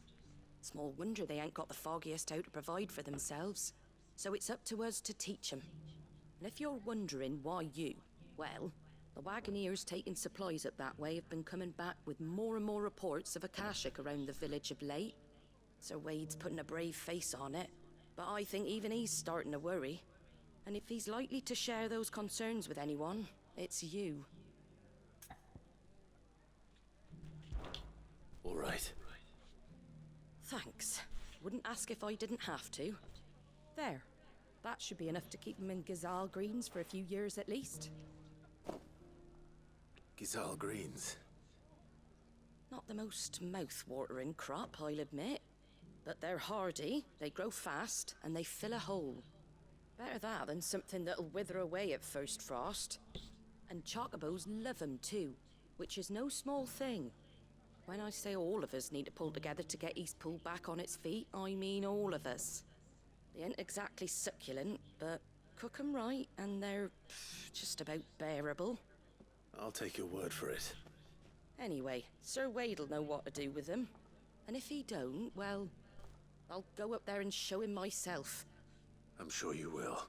Small wonder they ain't got the foggiest how to provide for themselves. So it's up to us to teach them. And if you're wondering why you, well, the wagoneers taking supplies up that way have been coming back with more and more reports of Akashic around the village of late. Sir Wade's putting a brave face on it, but I think even he's starting to worry. And if he's likely to share those concerns with anyone, it's you. All right. Thanks. Wouldn't ask if I didn't have to. There. That should be enough to keep them in Gazal Greens for a few years at least. Gazal Greens. Not the most mouth-watering crop, I'll admit. But they're hardy, they grow fast, and they fill a hole. Better that than something that'll wither away at first frost. And chocobos love 'em too, which is no small thing. When I say all of us need to pull together to get Eastpool back on its feet, I mean all of us. They ain't exactly succulent, but cook 'em right and they're just about bearable. I'll take your word for it. Anyway, Sir Wade'll know what to do with them. And if he don't, well, I'll go up there and show him myself. I'm sure you will.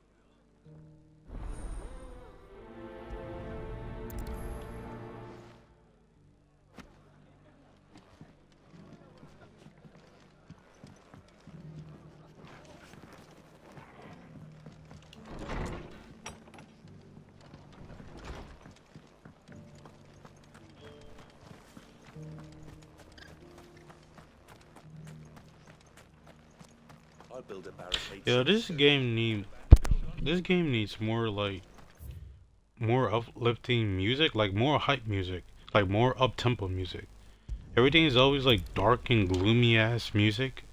I'll build a barricade. Yeah, this game needs more like more uplifting music, like more hype music, like more up tempo music. Everything is always like dark and gloomy ass music.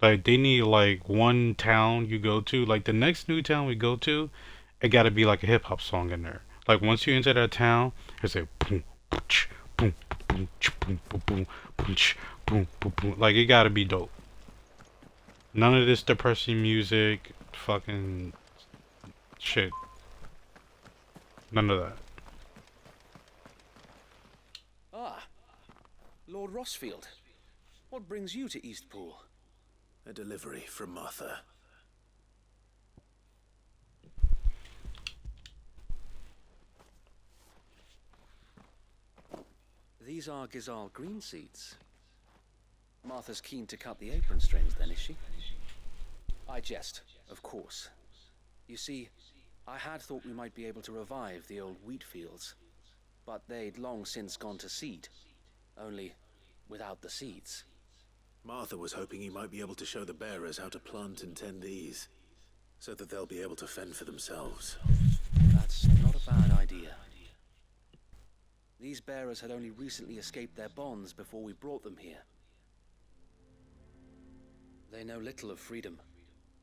Like they need like one town you go to, like the next new town we go to, it gotta be like a hip hop song in there. Like once you enter that town, it's a boom, boom, boom, boom, boom, boom, boom, boom, boom, boom. Like it gotta be dope. None of this depressing music, fucking shit. None of that. Ah, Lord Rossfield. What brings you to Eastpool? A delivery from Martha. These are Gizal green seeds. Martha's keen to cut the apron strings then, is she? I jest, of course. You see, I had thought we might be able to revive the old wheat fields, but they'd long since gone to seed, only without the seeds. Martha was hoping you might be able to show the bearers how to plant and tend these, so that they'll be able to fend for themselves. That's not a bad idea. These bearers had only recently escaped their bonds before we brought them here. They know little of freedom,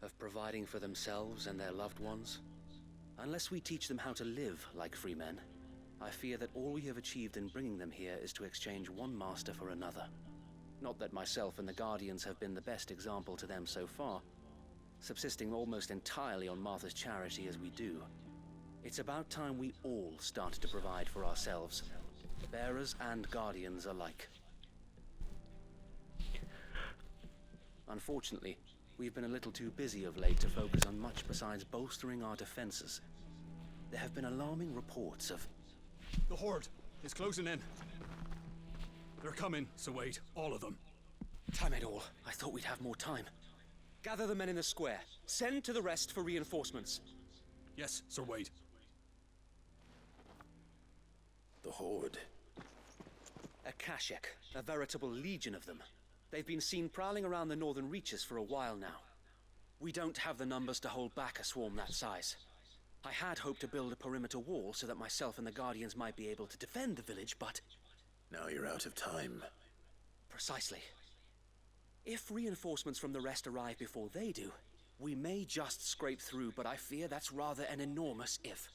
of providing for themselves and their loved ones. Unless we teach them how to live like free men, I fear that all we have achieved in bringing them here is to exchange one master for another. Not that myself and the Guardians have been the best example to them so far, subsisting almost entirely on Martha's charity as we do. It's about time we all started to provide for ourselves, bearers and Guardians alike. Unfortunately, we've been a little too busy of late to focus on much besides bolstering our defenses. There have been alarming reports of... The Horde is closing in. They're coming, so wait, all of them. Damn it all, I thought we'd have more time. Gather the men in the square. Send to the rest for reinforcements. Yes, Sir Wade. The Horde. A Kashek, a veritable legion of them. They've been seen prowling around the northern reaches for a while now. We don't have the numbers to hold back a swarm that size. I had hoped to build a perimeter wall so that myself and the Guardians might be able to defend the village, but... Now you're out of time. Precisely. If reinforcements from the rest arrive before they do, we may just scrape through, but I fear that's rather an enormous if.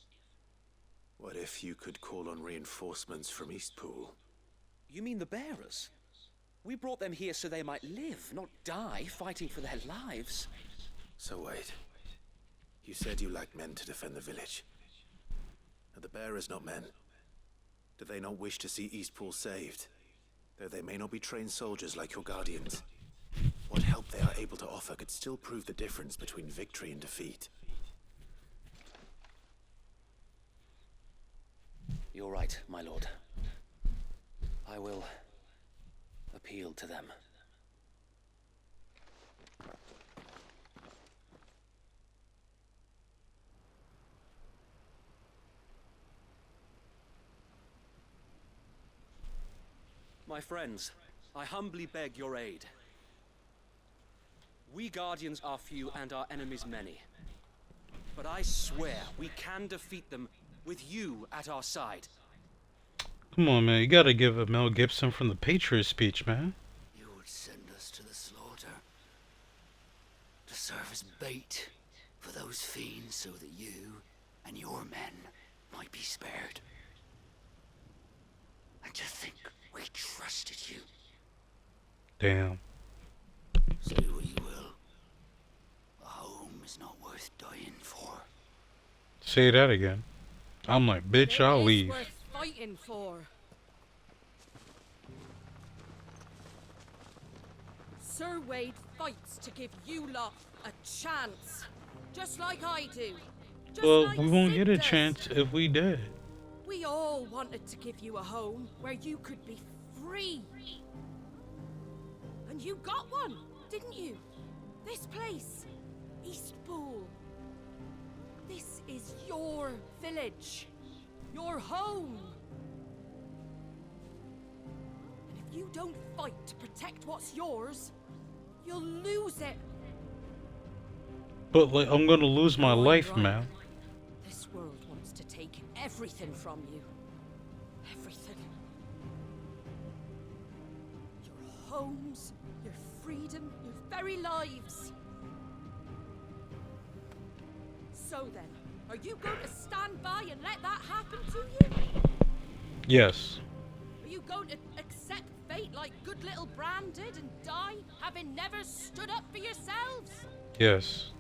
What if you could call on reinforcements from Eastpool? You mean the bearers? We brought them here so they might live, not die fighting for their lives. So wait. You said you lacked men to defend the village. Are the bearers not men? Do they not wish to see Eastpool saved? Though they may not be trained soldiers like your Guardians. What help they are able to offer could still prove the difference between victory and defeat. You're right, my lord. I will appeal to them. My friends, I humbly beg your aid. We Guardians are few and our enemies many. But I swear we can defeat them with you at our side. Come on, man. You gotta give a Mel Gibson from the Patriot speech, man. You would send us to the slaughter to serve as bait for those fiends so that you and your men might be spared. And to think we trusted you. Damn. Say what you will. A home is not worth dying for. Say that again. I'm like, bitch, I'll leave. Worth fighting for. Sir Wade fights to give you lot a chance. just like I do. Just Well, like we won't Sid get a does. chance if we did. We all wanted to give you a home where you could be free. And you got one, didn't you? This place, Eastpool. This is your village, your home. And if you don't fight to protect what's yours, you'll lose it. But like, I'm gonna lose my life, man. This world wants to take everything from you. Everything. Your homes, your freedom, your very lives. So then, are you going to stand by and let that happen to you? Yes. Are you going to accept fate like good little Bran did and die, having never stood up for yourselves? Yes.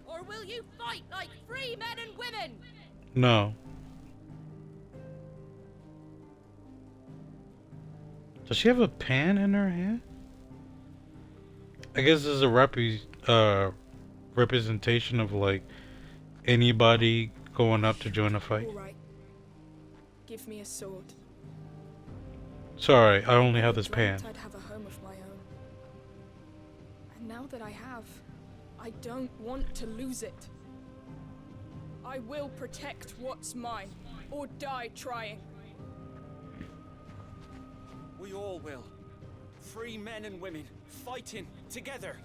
Or will you fight like free men and women? No. Does she have a pan in her hand? I guess this is a representation of like anybody going up to join a fight. All right. Give me a sword. Sorry, I only have this pan. I'd have a home of my own. And now that I have, I don't want to lose it. I will protect what's mine, or die trying. We all will. Free men and women, fighting together.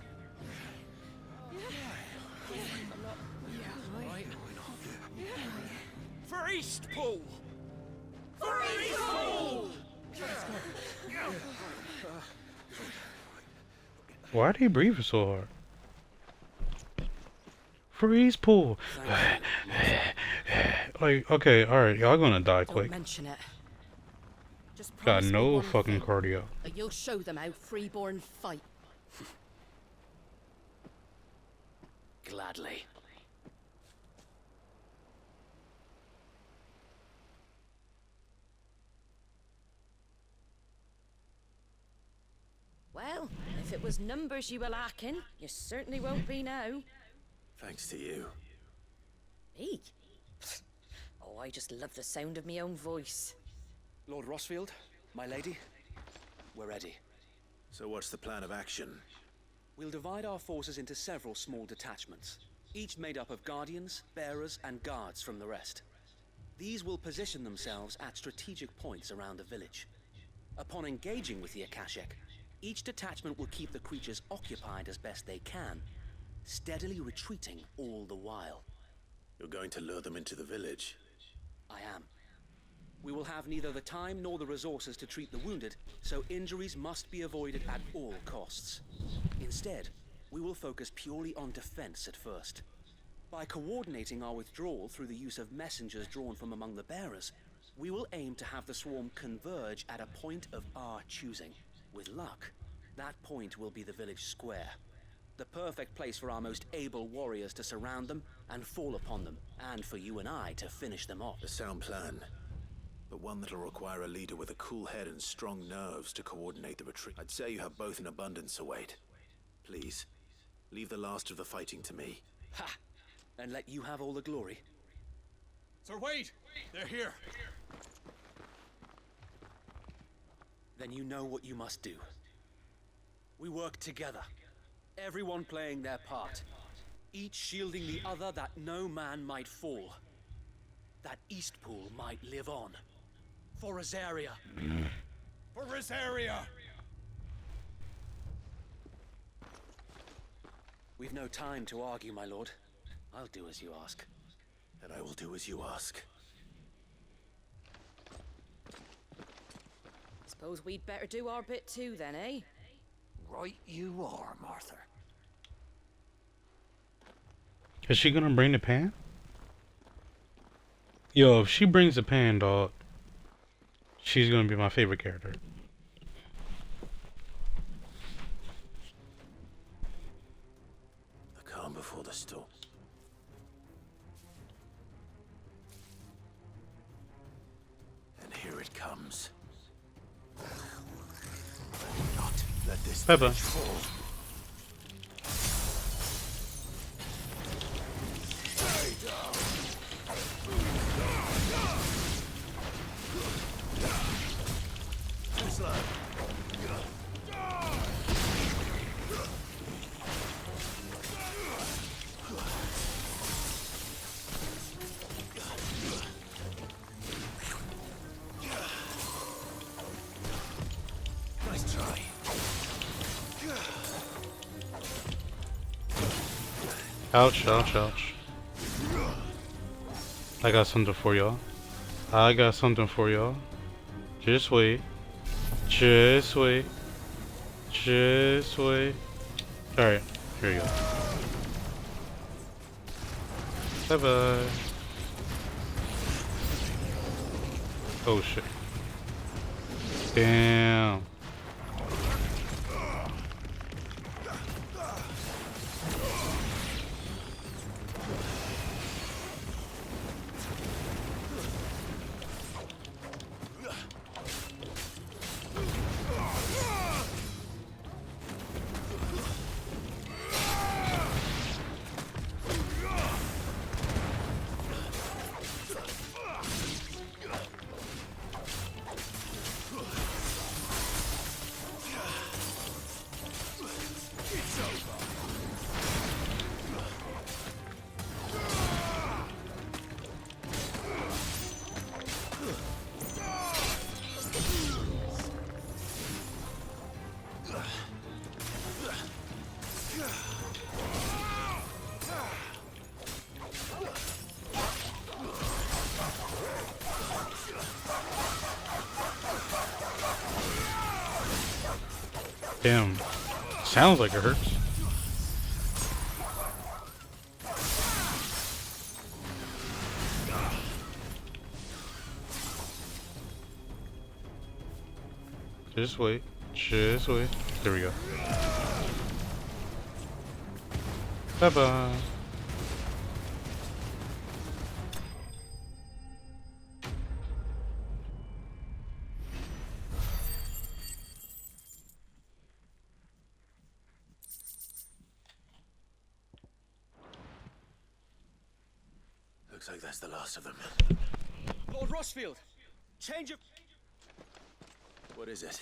For Eastpool! For Eastpool! Why did he breathe so hard? Freeze pool. Like, okay, alright, y'all gonna die quick. Don't mention it. Just Got promise me no one fucking thing, cardio. that you'll show them how freeborn fight. Gladly. Well, if it was numbers you were lacking, you certainly won't be now. Thanks to you. Me? Oh, I just love the sound of my own voice. Lord Rossfield, my lady, we're ready. So what's the plan of action? We'll divide our forces into several small detachments, each made up of guardians, bearers, and guards from the rest. These will position themselves at strategic points around the village. Upon engaging with the Akashic, each detachment will keep the creatures occupied as best they can, steadily retreating all the while. You're going to lure them into the village? I am. We will have neither the time nor the resources to treat the wounded, so injuries must be avoided at all costs. Instead, we will focus purely on defense at first. By coordinating our withdrawal through the use of messengers drawn from among the bearers, we will aim to have the swarm converge at a point of our choosing. With luck, that point will be the village square. The perfect place for our most able warriors to surround them and fall upon them, and for you and I to finish them off. A sound plan, but one that'll require a leader with a cool head and strong nerves to coordinate the retreat. I'd say you have both in abundance, await. Please, leave the last of the fighting to me. Ha! And let you have all the glory. Sir Wade! They're here! Then you know what you must do. We work together, everyone playing their part, each shielding the other that no man might fall, that Eastpool might live on. For Rosaria. For Rosaria! We've no time to argue, my lord. I'll do as you ask. And I will do as you ask. Suppose we'd better do our bit too then, eh? Right you are, Martha. Is she gonna bring the pan? Yo, if she brings the pan, dog, she's gonna be my favorite character. The calm before the storm. And here it comes. Not let this Pepper. village fall. Ouch, ouch, ouch. I got something for y'all. I got something for y'all. Just wait. Just wait. Just wait. Alright, here you go. Bye bye. Oh shit. Damn. Damn. Sounds like it hurts. Just wait. Just wait. There we go. Bye bye. Looks like that's the last of them. Lord Rossfield! Change of... What is it?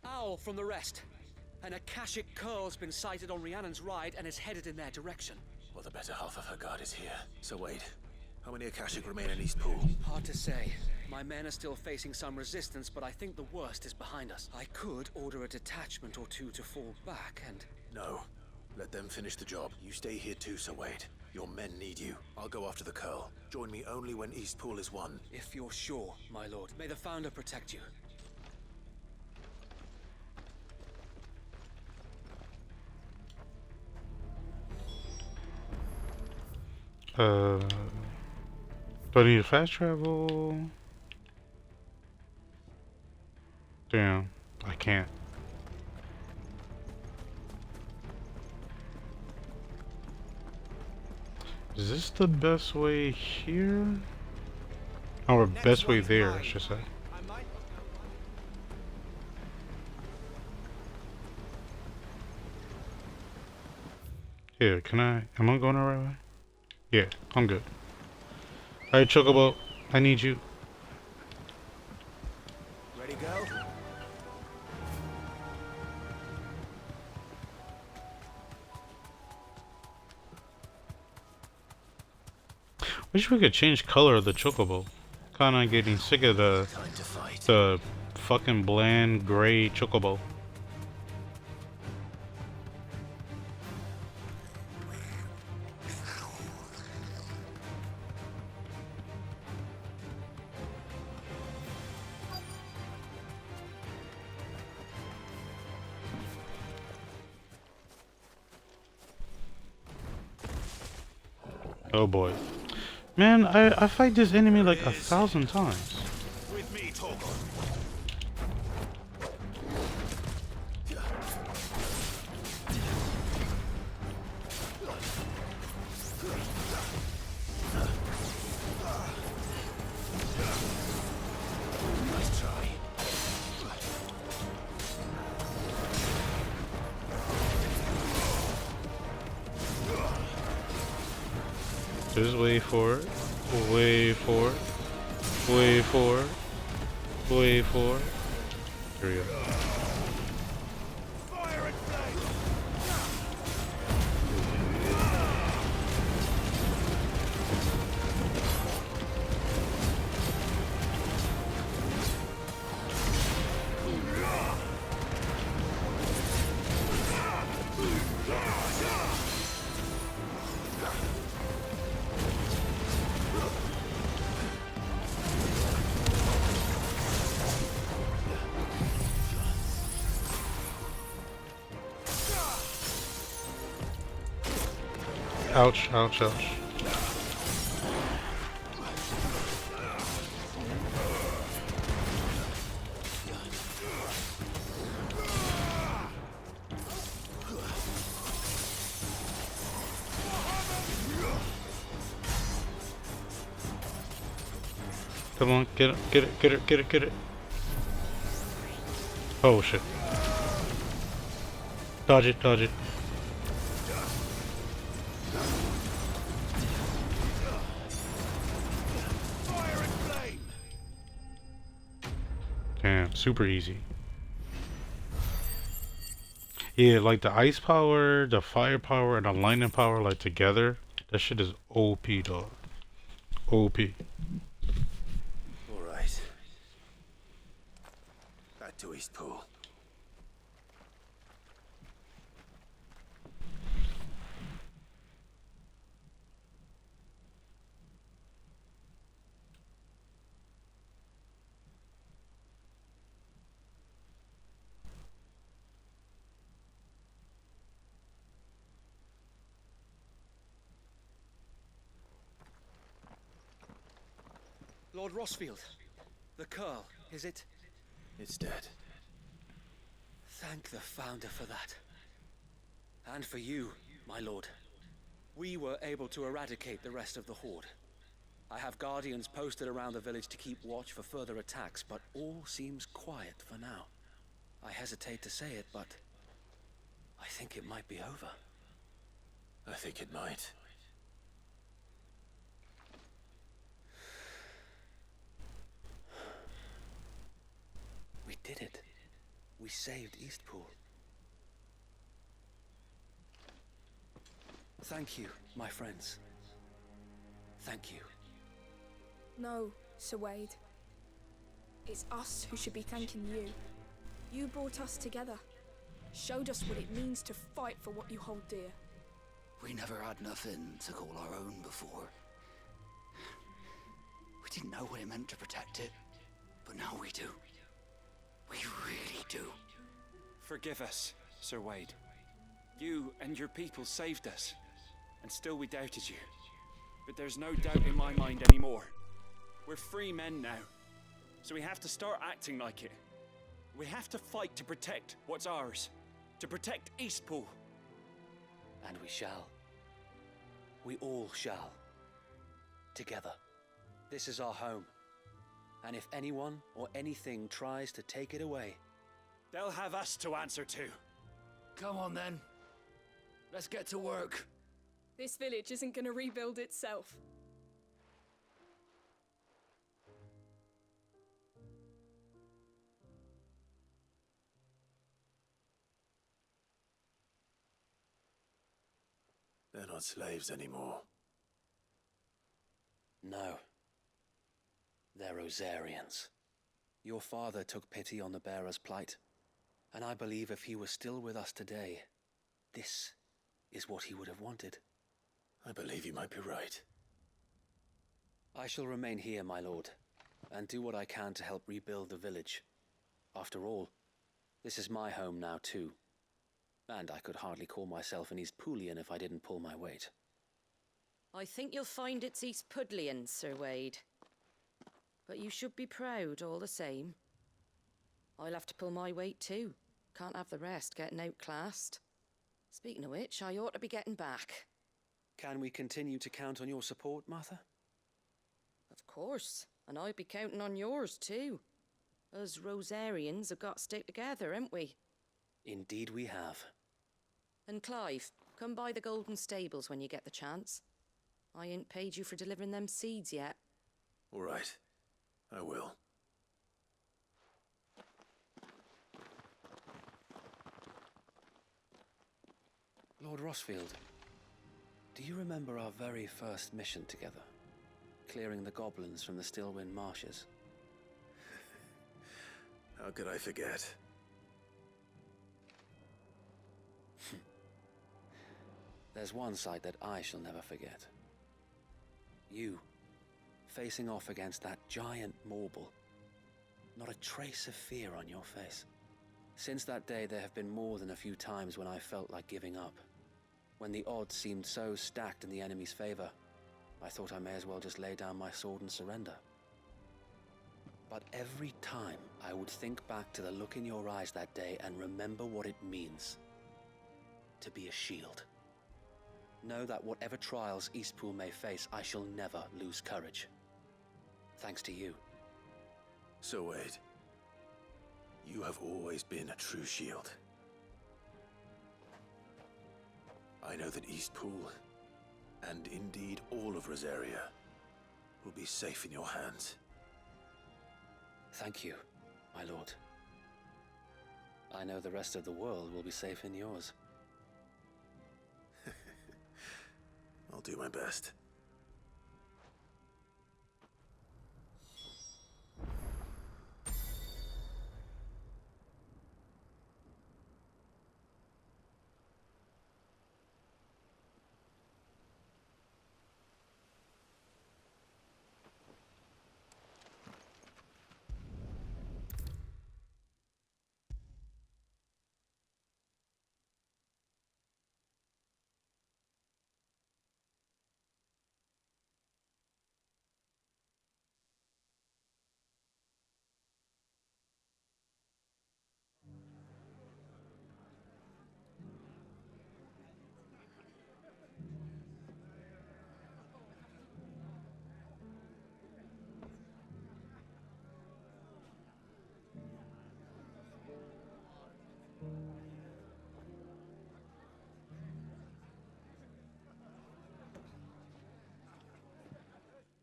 Owl from the rest. An Akashic curl's been sighted on Rhiannon's ride and is headed in their direction. Well, the better half of her guard is here. So wait, how many Akashic remain in East Pool? Hard to say. My men are still facing some resistance, but I think the worst is behind us. I could order a detachment or two to fall back and... No. Let them finish the job. You stay here too, Sir Wade. Your men need you. I'll go after the Curl. Join me only when East Pool is won. If you're sure, my lord. May the Founder protect you. Do I need to fast travel? Damn, I can't. Is this the best way here? Or best way there, I should say. Here, can I? Am I going the right way? Yeah, I'm good. Alright, Chocobo, I need you. Ready, go? Wish we could change color of the Chocobo. Kinda getting sick of the fucking bland gray Chocobo. Oh boy. Man, I fight this enemy like 1,000 times. With me, Torgon. Nice try. Just wait for it. Wait for it. Wait for it. Wait for it. Here we go. Ouch, ouch, ouch. Come on, get it, get it, get it, get it, get it. Oh shit. Dodge it, dodge it. Damn, super easy. Yeah, like the ice power, the fire power, and the lightning power, like together, that shit is OP, dog. OP. All right. Back to Eastpool. Lord Rossfield, the Curl, is it? It's dead. Thank the Founder for that. And for you, my lord. We were able to eradicate the rest of the Horde. I have guardians posted around the village to keep watch for further attacks, but all seems quiet for now. I hesitate to say it, but I think it might be over. I think it might. We did it. We saved Eastpool. Thank you, my friends. Thank you. No, Sir Wade. It's us who should be thanking you. You brought us together. Showed us what it means to fight for what you hold dear. We never had nothing to call our own before. We didn't know what it meant to protect it, but now we do. We really do. Forgive us, Sir Wade. You and your people saved us, and still we doubted you. But there's no doubt in my mind anymore. We're free men now, so we have to start acting like it. We have to fight to protect what's ours, to protect Eastpool. And we shall. We all shall. Together. This is our home. And if anyone or anything tries to take it away, they'll have us to answer to. Come on then. Let's get to work. This village isn't gonna rebuild itself. They're not slaves anymore. no. They're Rosarians. Your father took pity on the bearer's plight, and I believe if he were still with us today, this is what he would have wanted. I believe you might be right. I shall remain here, my lord, and do what I can to help rebuild the village. After all, this is my home now too, and I could hardly call myself an Eastpoolian if I didn't pull my weight. I think you'll find it's Eastpudlian, Sir Wade. But you should be proud all the same. I'll have to pull my weight too. Can't have the rest getting outclassed. Speaking of which, I ought to be getting back. Can we continue to count on your support, Martha? Of course, and I'll be counting on yours too. Us Rosarians have got to stick together, haven't we? Indeed we have. And Clive, come by the Golden Stables when you get the chance. I ain't paid you for delivering them seeds yet. All right, I will. Lord Rossfield, do you remember our very first mission together? Clearing the goblins from the Stillwind marshes? How could I forget? There's one sight that I shall never forget. You, facing off against that giant Morble. Not a trace of fear on your face. Since that day, there have been more than a few times when I felt like giving up. When the odds seemed so stacked in the enemy's favor, I thought I may as well just lay down my sword and surrender. But every time I would think back to the look in your eyes that day and remember what it means to be a shield. Know that whatever trials Eastpool may face, I shall never lose courage. Thanks to you. So Wade, you have always been a true shield. I know that Eastpool, and indeed all of Rosaria, will be safe in your hands. Thank you, my lord. I know the rest of the world will be safe in yours. I'll do my best.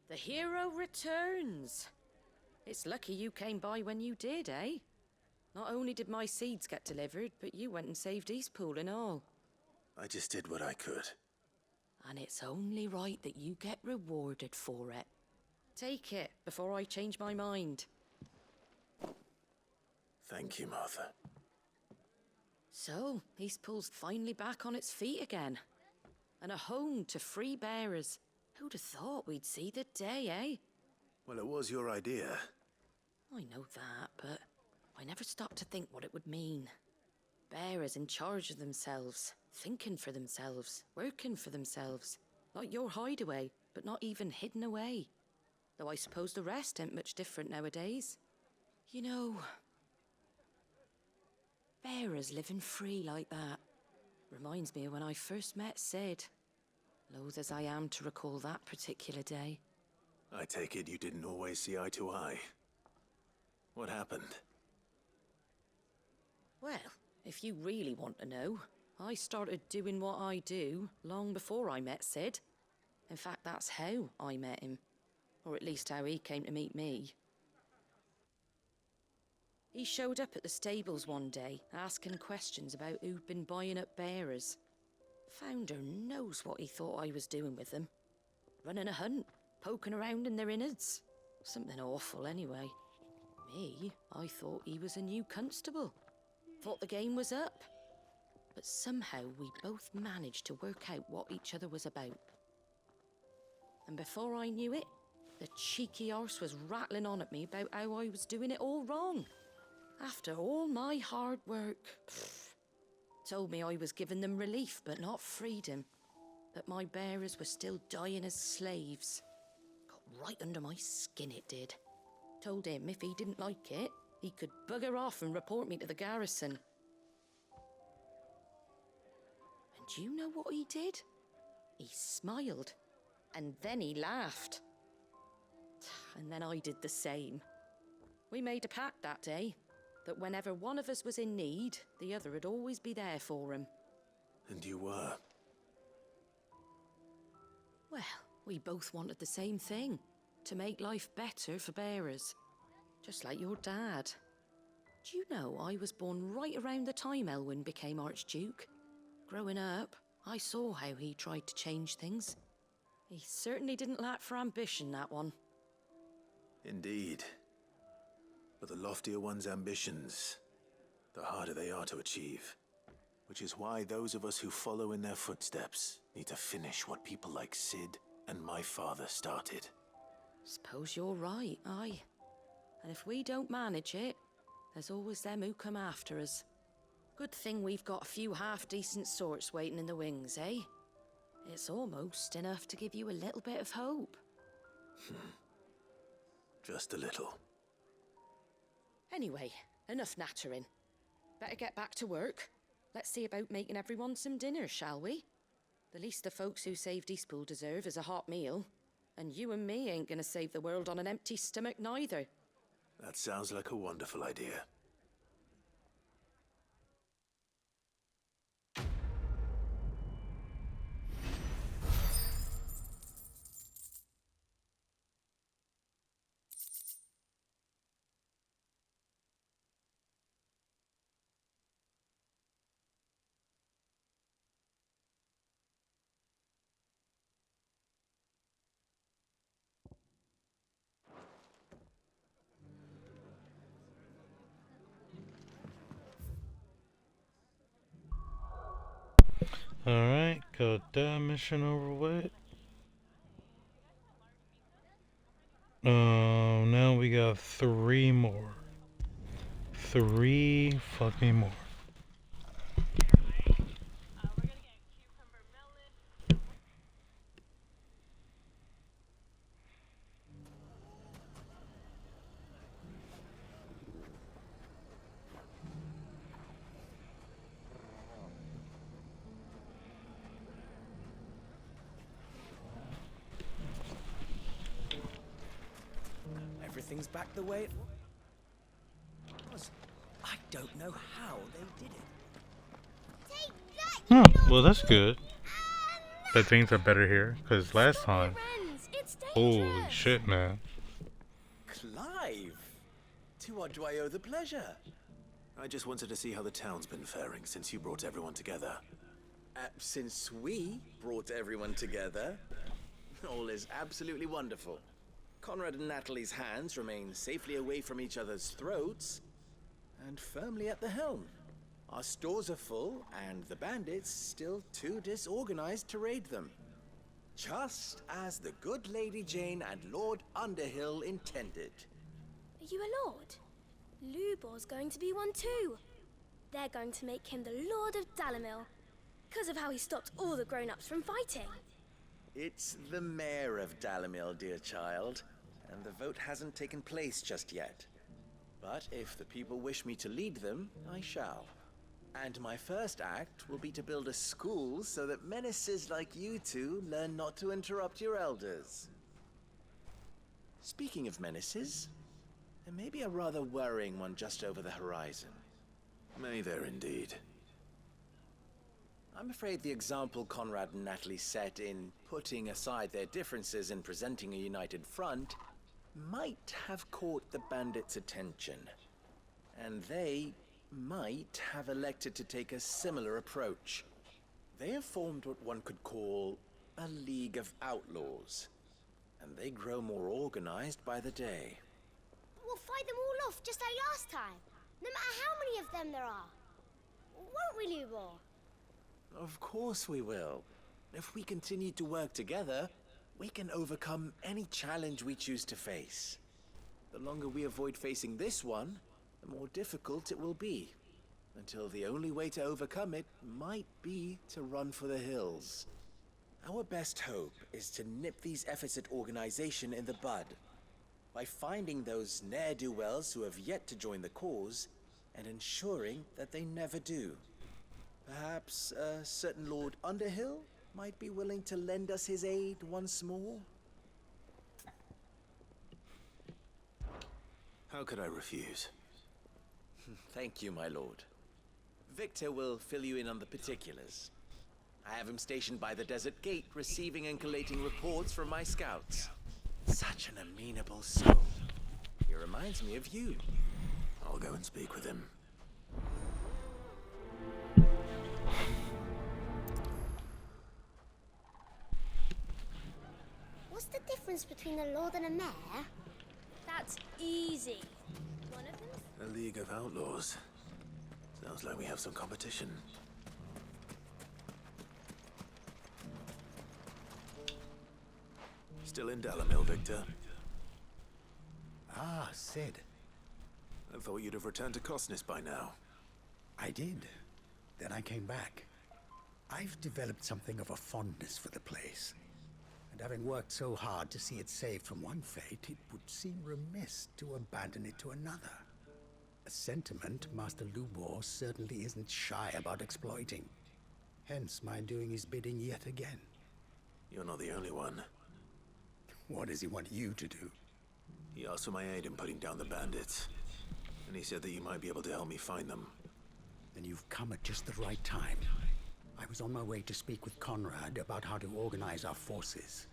The hero returns. It's lucky you came by when you did, eh? Not only did my seeds get delivered, but you went and saved Eastpool and all. I just did what I could. And it's only right that you get rewarded for it. Take it before I change my mind. Thank you, Martha. So, Eastpool's finally back on its feet again. And a home to free bearers. Who'd have thought we'd see the day, eh? Well, it was your idea. I know that, but I never stopped to think what it would mean. Bearers in charge of themselves, thinking for themselves, working for themselves. Like your hideaway, but not even hidden away. Though I suppose the rest ain't much different nowadays. You know, bearers living free like that reminds me of when I first met Sid. Loath as I am to recall that particular day. I take it you didn't always see eye to eye. What happened? Well, if you really want to know, I started doing what I do long before I met Sid. In fact, that's how I met him. Or at least how he came to meet me. He showed up at the stables one day, asking questions about who'd been buying up bearers. Founder knows what he thought I was doing with them. Running a hunt, poking around in their innards. Something awful anyway. Me, I thought he was a new constable. Thought the game was up. But somehow we both managed to work out what each other was about. And before I knew it, the cheeky arse was rattling on at me about how I was doing it all wrong. After all my hard work. Told me I was giving them relief, but not freedom. That my bearers were still dying as slaves. Got right under my skin, it did. Told him if he didn't like it, he could bugger off and report me to the garrison. And do you know what he did? He smiled. And then he laughed. And then I did the same. We made a pact that day. That whenever one of us was in need, the other would always be there for him. And you were? Well, we both wanted the same thing. To make life better for bearers. Just like your dad. Do you know I was born right around the time Elwyn became Archduke? Growing up, I saw how he tried to change things. He certainly didn't lack for ambition, that one. Indeed. But the loftier one's ambitions, the harder they are to achieve. Which is why those of us who follow in their footsteps need to finish what people like Sid and my father started. Suppose you're right, aye. And if we don't manage it, there's always them who come after us. Good thing we've got a few half-decent sorts waiting in the wings, eh? It's almost enough to give you a little bit of hope. Just a little. Anyway, enough nattering. Better get back to work. Let's see about making everyone some dinner, shall we? The least the folks who saved Eastpool deserve is a hot meal. And you and me ain't gonna save the world on an empty stomach neither. That sounds like a wonderful idea. Alright, got that mission over with. Now we got 3 more. 3 fucking more. Everything's back the way it was. I don't know how they did it. Oh, well that's good. That things are better here, because last time... Holy shit, man. Clive! To what do I owe the pleasure? I just wanted to see how the town's been faring since you brought everyone together. Since we brought everyone together, all is absolutely wonderful. Conrad and Natalie's hands remain safely away from each other's throats and firmly at the helm. Our stores are full, and the bandits still too disorganized to raid them. Just as the good Lady Jane and Lord Underhill intended. Are you a lord? Lubor's going to be one too. They're going to make him the Lord of Dalimil, because of how he stopped all the grown-ups from fighting. It's the mayor of Dalimil, dear child, and the vote hasn't taken place just yet. But if the people wish me to lead them, I shall. And my first act will be to build a school so that menaces like you two learn not to interrupt your elders. Speaking of menaces, there may be a rather worrying one just over the horizon. May there indeed. I'm afraid the example Conrad and Natalie set in putting aside their differences and presenting a united front might have caught the bandits' attention. And they might have elected to take a similar approach. They have formed what one could call a League of Outlaws, and they grow more organized by the day. We'll fight them all off just like last time, no matter how many of them there are. Won't we, Lubor? Of course we will. If we continue to work together, we can overcome any challenge we choose to face. The longer we avoid facing this one, the more difficult it will be. Until the only way to overcome it might be to run for the hills. Our best hope is to nip these efforts at organization in the bud, by finding those ne'er-do-wells who have yet to join the cause, and ensuring that they never do. Perhaps a certain Lord Underhill might be willing to lend us his aid once more? How could I refuse? Thank you, my lord. Victor will fill you in on the particulars. I have him stationed by the desert gate, receiving and collating reports from my scouts. Such an amenable soul. He reminds me of you. I'll go and speak with him. What's the difference between a lord and a mayor? That's easy. One of them? A League of Outlaws. Sounds like we have some competition. Still in Dalimil, Victor? Ah, Sid. I thought you'd have returned to Cosnus by now. I did. Then I came back. I've developed something of a fondness for the place. And having worked so hard to see it saved from one fate, it would seem remiss to abandon it to another. A sentiment Master Lubor certainly isn't shy about exploiting. Hence my doing his bidding yet again. You're not the only one. What does he want you to do? He asked for my aid in putting down the bandits. And he said that you might be able to help me find them. Then you've come at just the right time. I was on my way to speak with Conrad about how to organize our forces.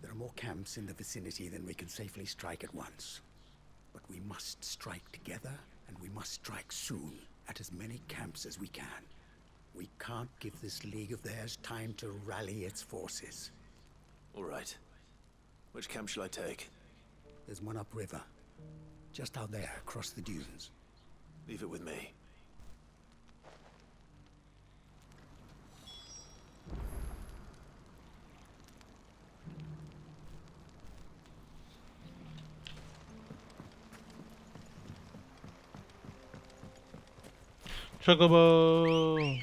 There are more camps in the vicinity than we can safely strike at once. But we must strike together, and we must strike soon at as many camps as we can. We can't give this league of theirs time to rally its forces. All right. Which camp shall I take? There's one upriver. Just out there, across the dunes. Leave it with me. Chocobo!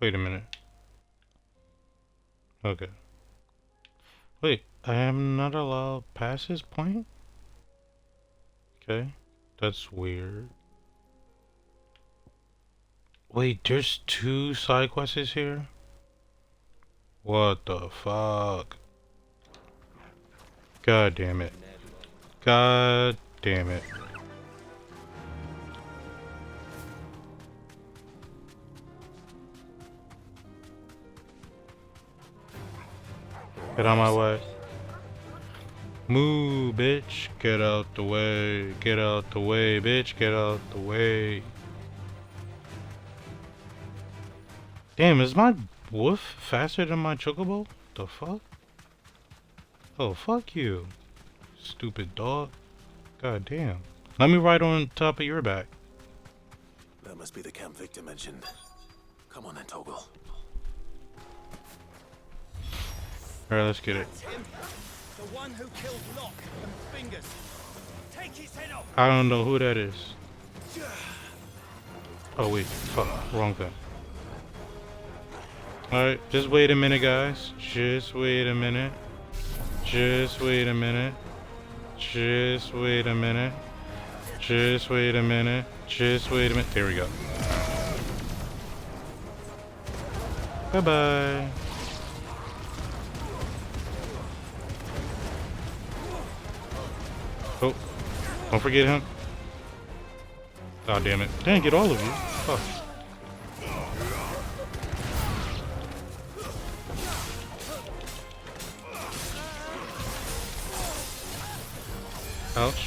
Wait a minute. Okay. Wait, I am not allowed past this point? Okay, that's weird. Wait, there's 2 side quests here? What the fuck? God damn it. God damn it. Get out my way. Move, bitch. Get out the way. Get out the way, bitch. Get out the way. Damn, is my wolf faster than my chocobo? The fuck? Oh, fuck you. Stupid dog. God damn. Let me ride on top of your back. That must be the camp Victor mentioned. Come on then, Toggle. Alright, let's get it. The one who killed Locke and Fingers. Take his head off. I don't know who that is. Oh wait, fuck, wrong thing. Alright, just wait a minute, guys. Just wait a minute. Just wait a minute. Just wait a minute. Just wait a minute. Just wait a minute. There we go. Bye-bye. Oh, don't forget him. God damn it. Didn't get all of you. Fuck. Ouch.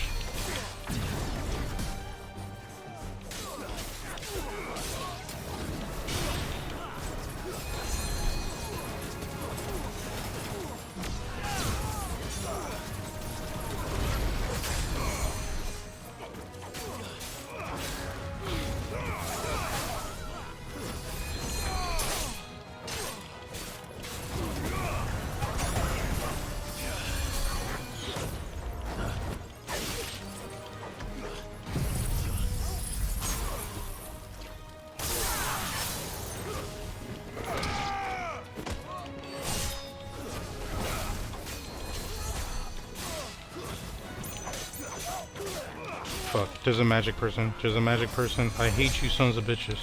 Fuck, there's a magic person. There's a magic person. I hate you sons of bitches.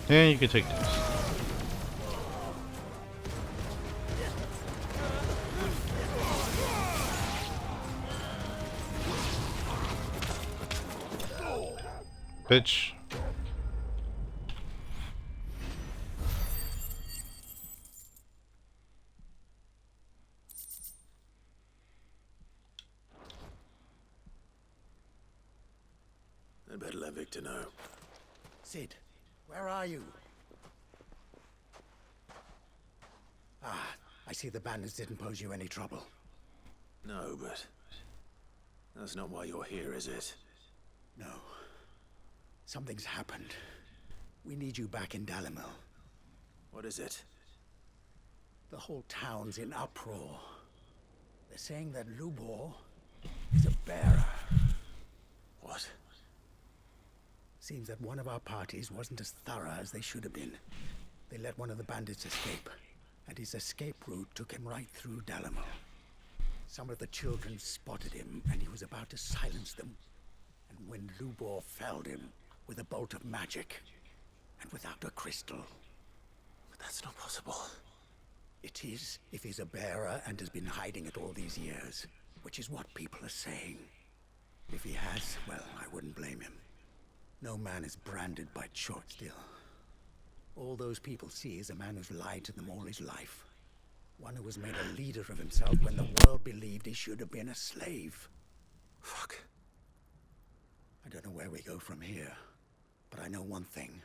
And you can take this. Bitch. I'd better let Victor know. Sid, Where are you? Ah, I see the bandits didn't pose you any trouble. No, but that's not why you're here, is it? No. Something's happened. We need you back in Dalimil. What is it? The whole town's in uproar. They're saying that Lubor is a bearer. What? Seems that one of our parties wasn't as thorough as they should have been. They let one of the bandits escape, and his escape route took him right through Dalimil. Some of the children spotted him, and he was about to silence them. And when Lubor felled him with a bolt of magic, and without a crystal. But that's not possible. It is, if he's a bearer and has been hiding it all these years, which is what people are saying. If he has, well, I wouldn't blame him. No man is branded by choice still. All those people see is a man who's lied to them all his life. One who has made a leader of himself when the world believed he should have been a slave. Fuck. I don't know where we go from here, but I know one thing.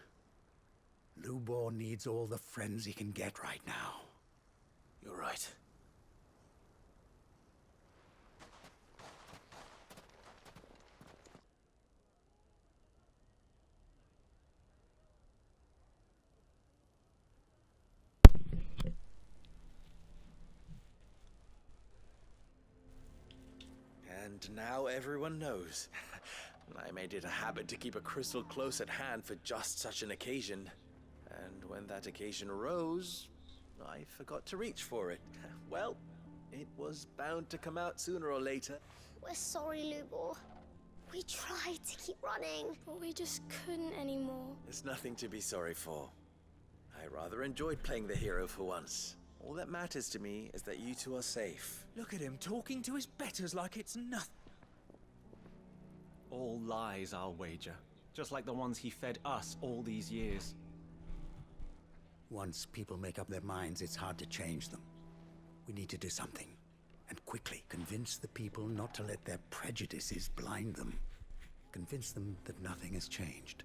Lubor needs all the friends he can get right now. You're right. And now everyone knows. I made it a habit to keep a crystal close at hand for just such an occasion. And when that occasion arose, I forgot to reach for it. Well, it was bound to come out sooner or later. We're sorry, Lubor. We tried to keep running, but we just couldn't anymore. There's nothing to be sorry for. I rather enjoyed playing the hero for once. All that matters to me is that you two are safe. Look at him talking to his betters like it's nothing. All lies, I'll wager. Just like the ones he fed us all these years. Once people make up their minds, it's hard to change them. We need to do something, and quickly. Convince the people not to let their prejudices blind them. Convince them that nothing has changed.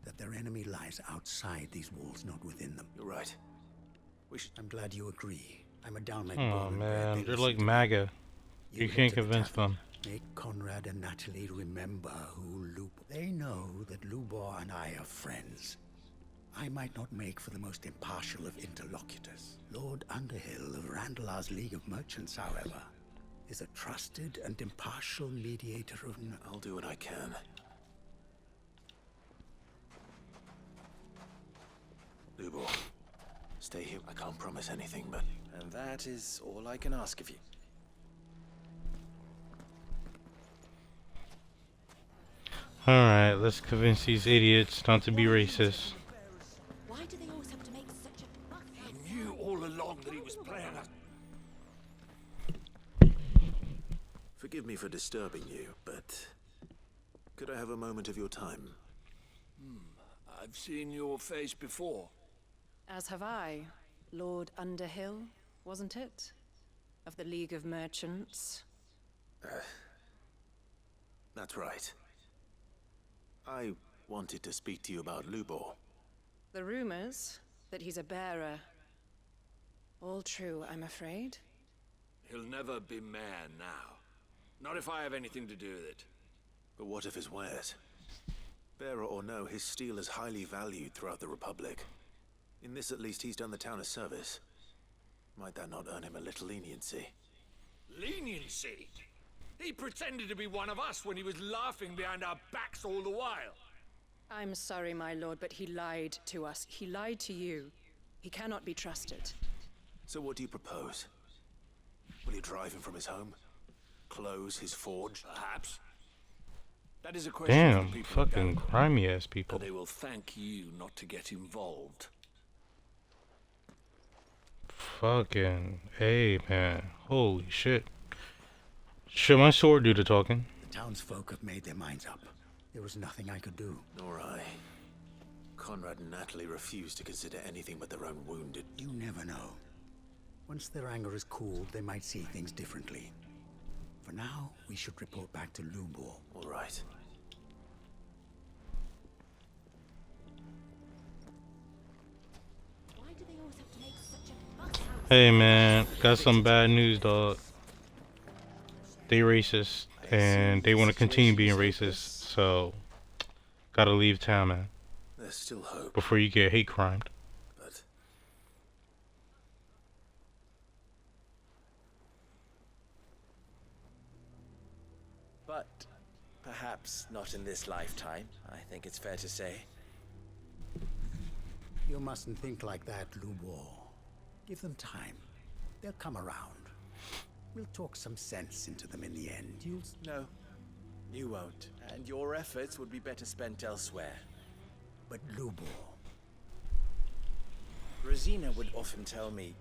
That their enemy lies outside these walls, not within them. You're right. I'm glad you agree. I'm a Dalmec. Oh man, they're like MAGA. You can't convince them. Make Conrad and Natalie remember who Lubor. They know that Lubor and I are friends. I might not make for the most impartial of interlocutors. Lord Underhill of Randalar's League of Merchants, however, is a trusted and impartial mediator of... I'll do what I can. Lubor, stay here. I can't promise anything, but... And that is all I can ask of you. Alright, let's convince these idiots not to be racist. Why do they always have to make such a fuss? He knew all along that he was playing us. Forgive me for disturbing you, but... could I have a moment of your time? I've seen your face before. As have I. Lord Underhill, wasn't it? Of the League of Merchants. That's right. I wanted to speak to you about Lubor. The rumors that he's a bearer. All true, I'm afraid. He'll never be mayor now. Not if I have anything to do with it. But what of his wares? Bearer or no, his steel is highly valued throughout the Republic. In this at least he's done the town a service. Might that not earn him a little leniency? Leniency? He pretended to be one of us when he was laughing behind our backs all the while. I'm sorry, my lord, but he lied to us. He lied to you. He cannot be trusted. So what do you propose? Will you drive him from his home? Close his forge? Perhaps. That is a question for Damn, the people fucking grimy ass people. and they will thank you not to get involved. Fucking A, man. Holy shit. Should my sword do the talking? The townsfolk have made their minds up. There was nothing I could do. Nor I. Conrad and Natalie refuse to consider anything but their own wounded. You never know. Once their anger is cooled, they might see things differently. For now, we should report back to Lubor. All right. Hey man, got some bad news, dog. They racist and they want to continue being racist, so gotta leave town, man. There's still hope. Before you get hate crimed. But perhaps not in this lifetime, I think it's fair to say. You mustn't think like that, Lubor. Give them time. They'll come around. We'll talk some sense into them in the end. You'll... No, you won't. And your efforts would be better spent elsewhere. But Lubor... Rosina would often tell me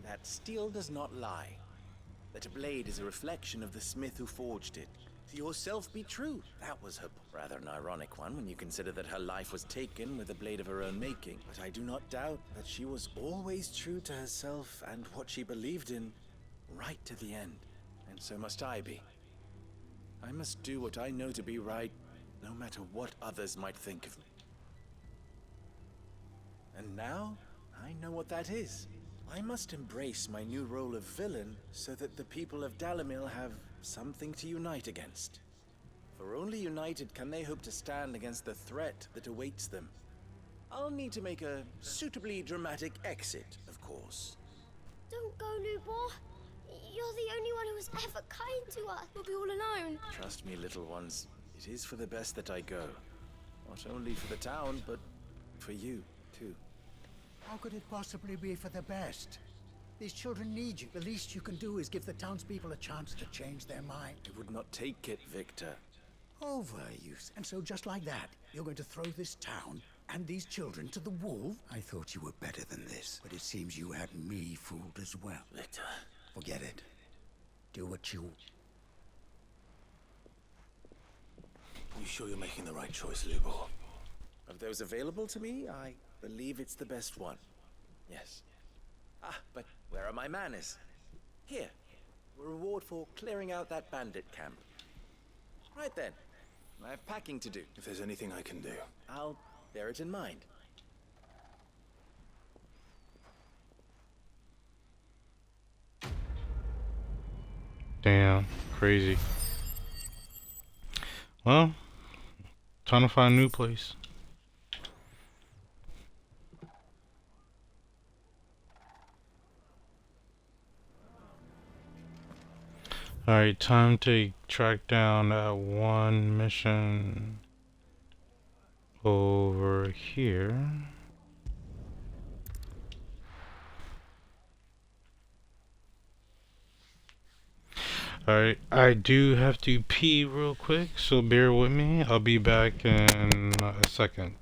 that steel does not lie. That a blade is a reflection of the smith who forged it. To yourself be true. That was her rather an ironic one when you consider that her life was taken with a blade of her own making. But I do not doubt that she was always true to herself and what she believed in, right to the end. And so must I be. I must do what I know to be right, no matter what others might think of me. And now, I know what that is. I must embrace my new role of villain so that the people of Dalimil have something to unite against. For only united can they hope to stand against the threat that awaits them. I'll need to make a suitably dramatic exit, of course. Don't go, Lubor. You're the only one who was ever kind to us. We'll be all alone. Trust me, little ones. It is for the best that I go. Not only for the town, but for you, too. How could it possibly be for the best? These children need you. The least you can do is give the townspeople a chance to change their mind. I would not take it, Victor. Overuse. And so just like that, you're going to throw this town and these children to the wolves? I thought you were better than this, but it seems you had me fooled as well. Victor. Forget it. Do what you... You sure you're making the right choice, Lubor? Of those available to me, I believe it's the best one. Yes. Ah, but where are my manners? Here. A reward for clearing out that bandit camp. Right then. I have packing to do. If there's anything I can do, I'll bear it in mind. Damn, crazy. Well, time to find a new place. Alright, time to track down that one mission over here. Alright, I do have to pee real quick, so bear with me. I'll be back in a second.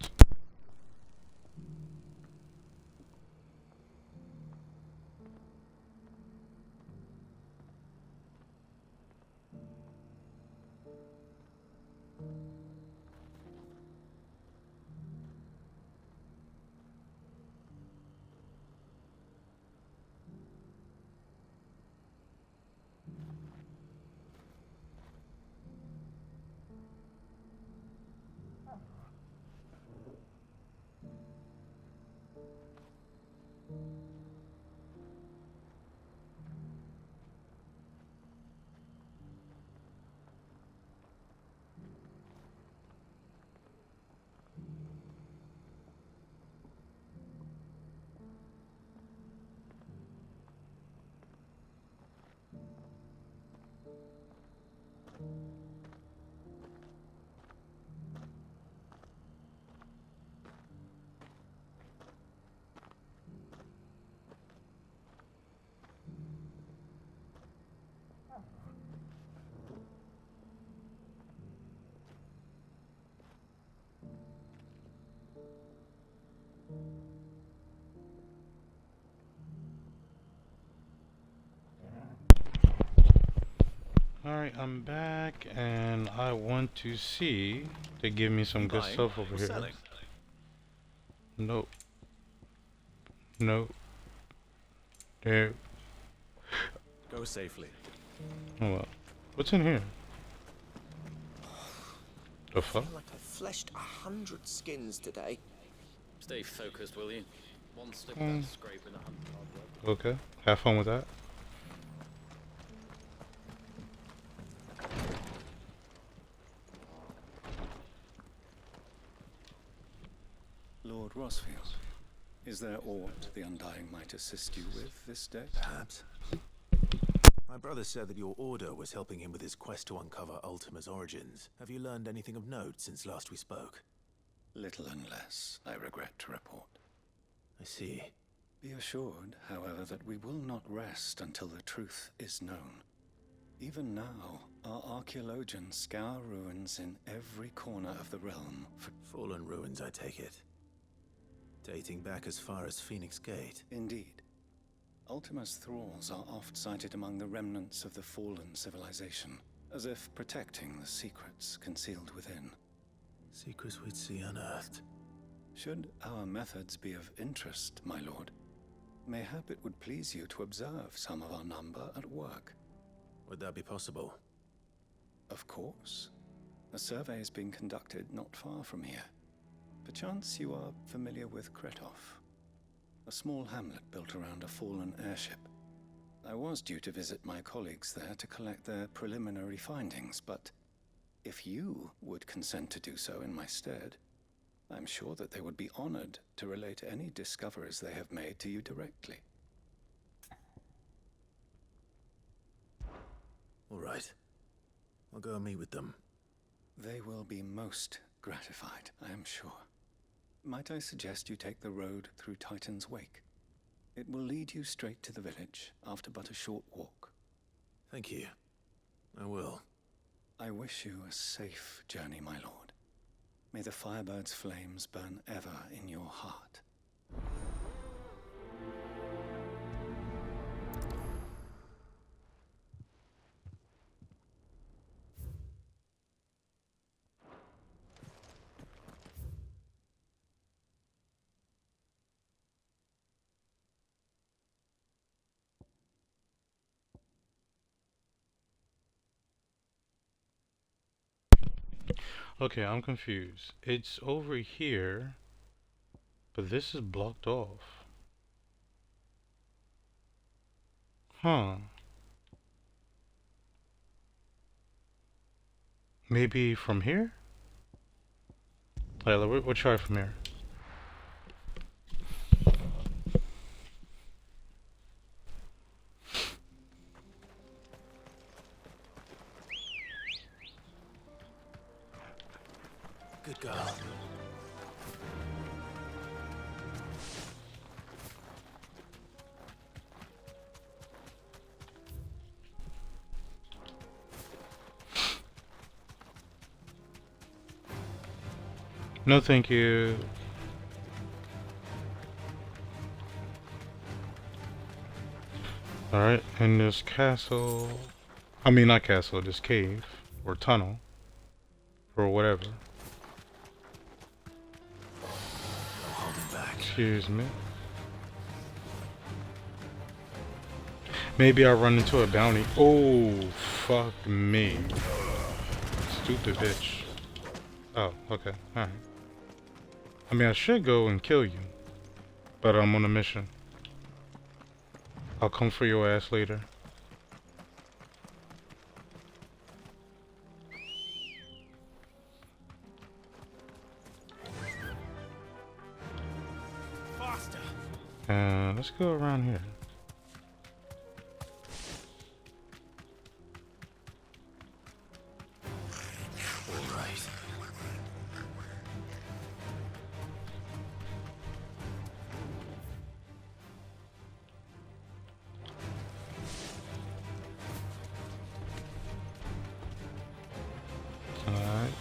Alright, I'm back, and I want to see. They give me some good stuff over here. Selling? Nope. Nope. There. Go safely. Oh well. What's in here? The I fuck? feel like I fleshed 100 skins today. Stay focused, will you? One stick Mm. that's scraping a hundred hard work. Okay. Have fun with that. Lord Rosfield, is there aught the Undying might assist you with this day? Perhaps. My brother said that your order was helping him with his quest to uncover Ultima's origins. Have you learned anything of note since last we spoke? Little and less, I regret to report. I see. Be assured, however, that we will not rest until the truth is known. Even now, our archaeologians scour ruins in every corner of the realm for fallen ruins, I take it. Dating back as far as Phoenix Gate. Indeed. Ultima's thralls are oft sighted among the remnants of the fallen civilization, as if protecting the secrets concealed within. Secrets we'd see unearthed. Should our methods be of interest, my lord, mayhap it would please you to observe some of our number at work. Would that be possible? Of course. A survey is being conducted not far from here. Perchance you are familiar with Kretov, a small hamlet built around a fallen airship. I was due to visit my colleagues there to collect their preliminary findings, but if you would consent to do so in my stead, I'm sure that they would be honored to relate any discoveries they have made to you directly. All right. I'll go and meet with them. They will be most gratified, I am sure. Might I suggest you take the road through Titan's Wake? It will lead you straight to the village after but a short walk. Thank you. I will. I wish you a safe journey, my lord. May the Firebird's flames burn ever in your heart. Okay, I'm confused. It's over here, but this is blocked off. Huh. Maybe from here? We'll try from here. Good girl. No, thank you. Alright, in this castle... I mean, not castle, this cave. Or tunnel. Or whatever. No holding back. Excuse me. Maybe I'll run into a bounty. Oh, fuck me. Stupid bitch. Oh, okay. Alright. I mean, I should go and kill you. But I'm on a mission. I'll come for your ass later. Faster. Let's go around here. All right. Alright.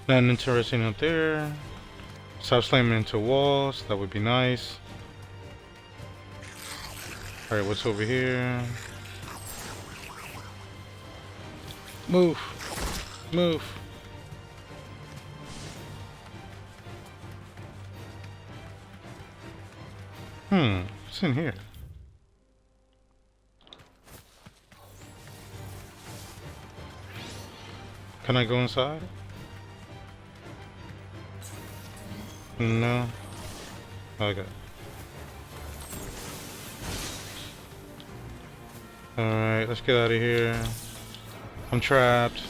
Nothing interesting up there. Stop slamming into walls. That would be nice. Alright, what's over here? Move. Move. What's in here? Can I go inside? No. Okay. Alright, let's get out of here. I'm trapped.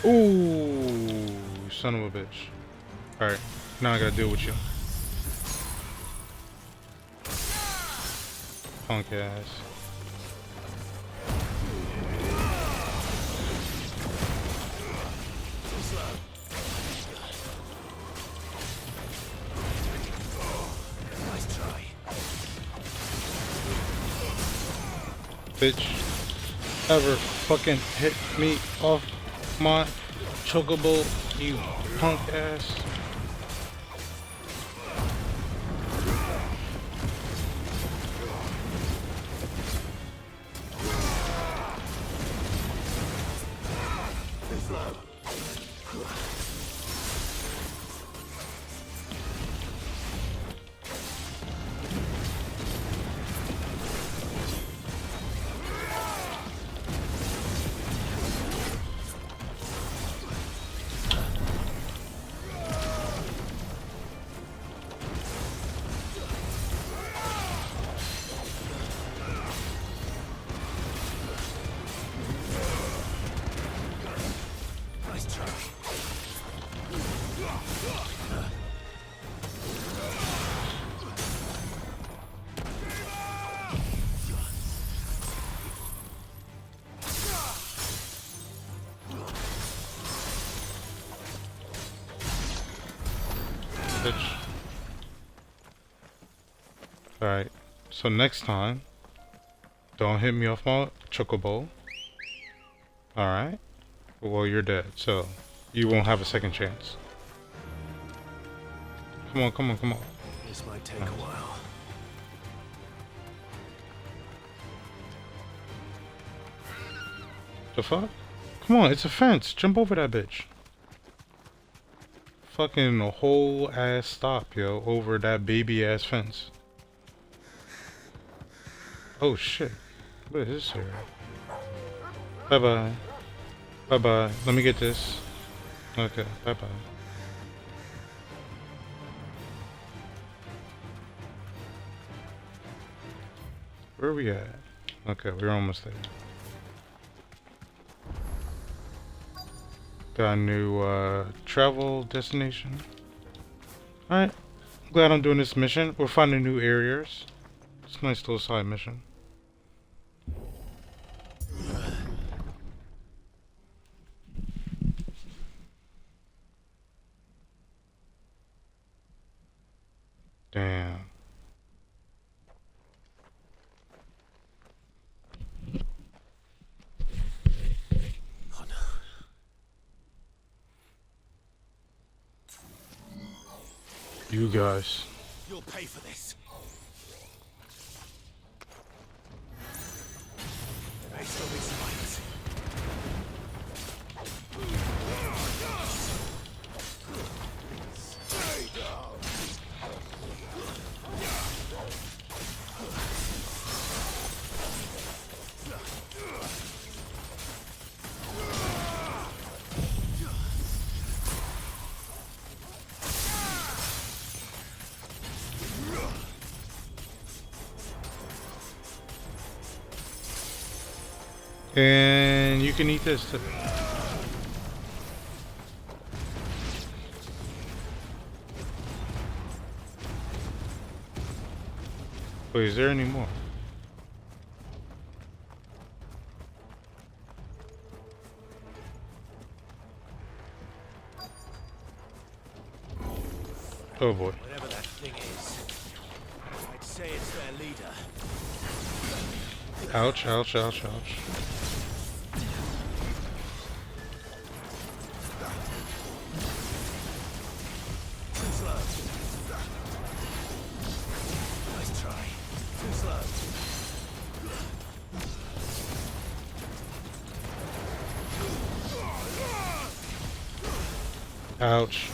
Ooh, son of a bitch. Alright, now I gotta deal with you. Punk ass. Nice try. Bitch, ever fucking hit me off my chocobo, you punk ass. Nice try. Bitch. Alright, so next time, don't hit me off my chocobo. Alright? Well, you're dead, so you won't have a second chance. Come on, come on, come on. This might take a while. The fuck? Come on, it's a fence. Jump over that bitch. Fucking a whole ass stop, yo, over that baby ass fence. Oh shit. What is this here? Bye bye. Bye bye. Let me get this. Okay, bye bye. Where are we at? Okay, we're almost there. Got a new travel destination. Alright. Glad I'm doing this mission. We're finding new areas. It's a nice little side mission. Damn. Oh no. You guys. You'll pay for this. There may still be survivors. Stay down. And you can eat this too. Wait, is there any more? Oh boy. Whatever that thing is, I'd say it's their leader. Ouch, ouch, ouch, ouch. Too slow. Nice try. Too slow. Ouch.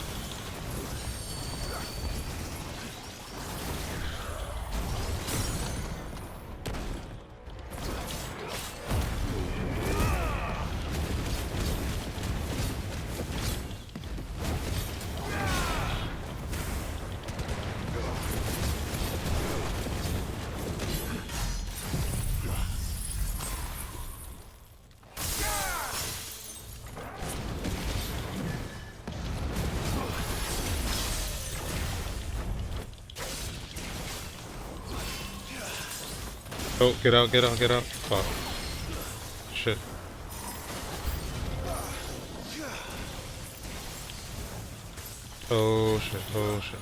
Oh, get out, get out, get out. Fuck. Shit. Oh shit, oh shit.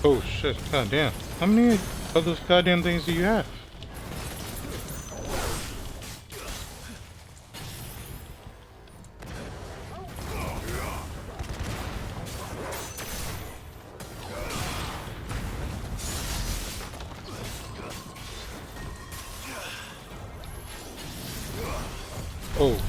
Oh shit, god damn. How many of those goddamn things do you have? Oh.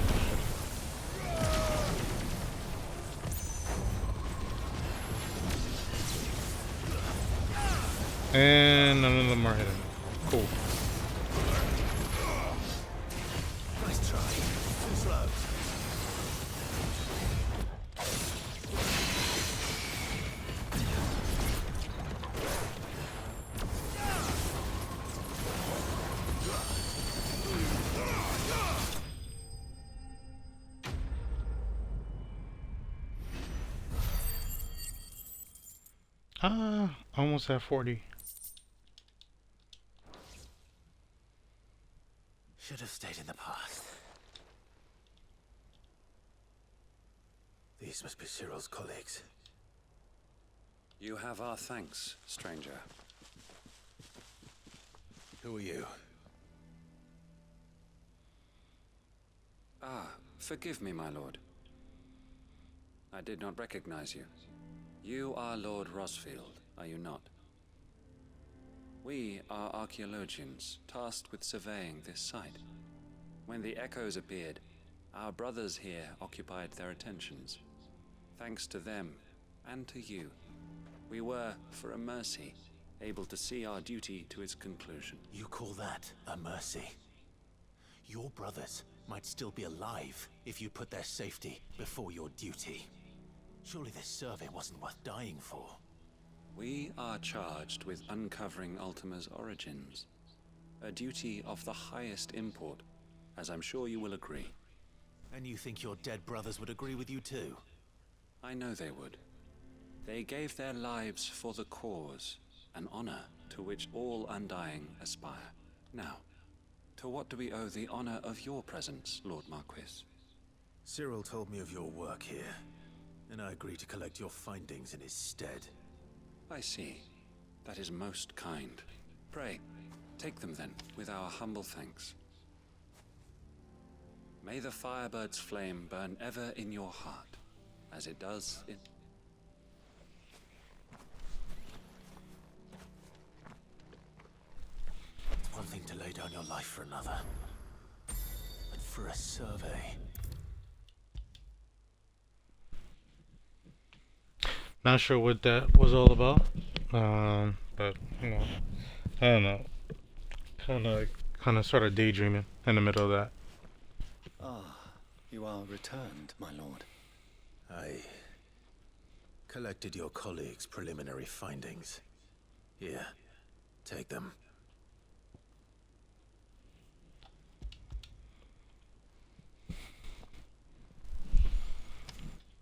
And none of them are hitting. Cool. Nice try. Too slow. Almost at 40. Should have stayed in the past. These must be Cyril's colleagues. You have our thanks, stranger. Who are you? Ah, forgive me, my lord. I did not recognize you. You are Lord Rosfield, are you not? We are archaeologians, tasked with surveying this site. When the echoes appeared, our brothers here occupied their attentions. Thanks to them, and to you, we were, for a mercy, able to see our duty to its conclusion. You call that a mercy? Your brothers might still be alive if you put their safety before your duty. Surely this survey wasn't worth dying for. We are charged with uncovering Ultima's origins. A duty of the highest import, as I'm sure you will agree. And you think your dead brothers would agree with you too? I know they would. They gave their lives for the cause, an honor to which all Undying aspire. Now, to what do we owe the honor of your presence, Lord Marquis? Cyril told me of your work here, and I agreed to collect your findings in his stead. I see. That is most kind. Pray, take them then, with our humble thanks. May the Firebird's flame burn ever in your heart, as it does in... It's one thing to lay down your life for another, but for a survey... Not sure what that was all about. But you know, I don't know. Kind of started daydreaming in the middle of that. Ah, you are returned, my lord. I collected your colleagues' preliminary findings. Here, take them.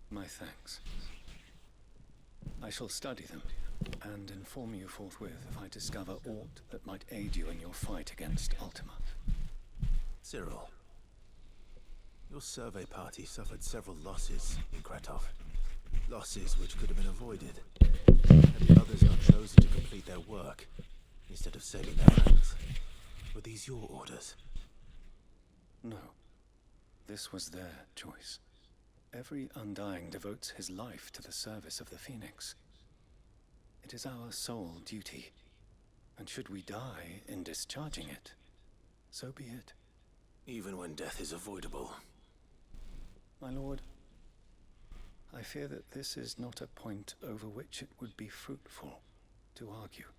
My thanks. I shall study them, and inform you forthwith if I discover aught that might aid you in your fight against Ultima. Cyril, your survey party suffered several losses in Kretov. Losses which could have been avoided, had the others not chosen to complete their work, instead of saving their friends. Were these your orders? No. This was their choice. Every Undying devotes his life to the service of the Phoenix. It is our sole duty, and should we die in discharging it, so be it. Even when death is avoidable. My lord, I fear that this is not a point over which it would be fruitful to argue.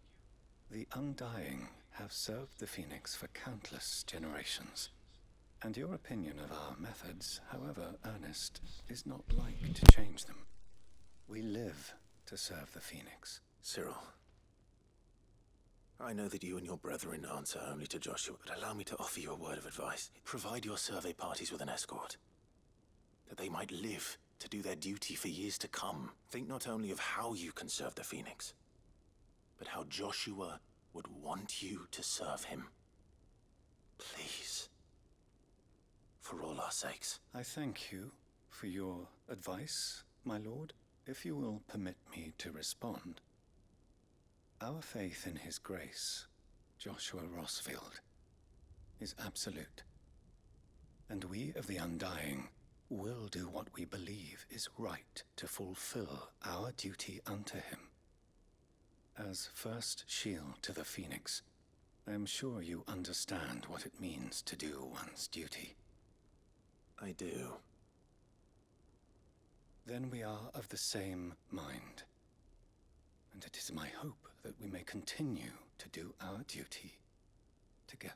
The Undying have served the Phoenix for countless generations. And your opinion of our methods, however earnest, is not like to change them. We live to serve the Phoenix. Cyril, I know that you and your brethren answer only to Joshua, but allow me to offer you a word of advice. Provide your survey parties with an escort, that they might live to do their duty for years to come. Think not only of how you can serve the Phoenix, but how Joshua would want you to serve him. Please. For all our sakes. I thank you for your advice, my lord. If you will permit me to respond. Our faith in his grace, Joshua Rossfield, is absolute. And we of the Undying will do what we believe is right to fulfill our duty unto him. As first shield to the Phoenix, I am sure you understand what it means to do one's duty. I do. Then we are of the same mind. And it is my hope that we may continue to do our duty together.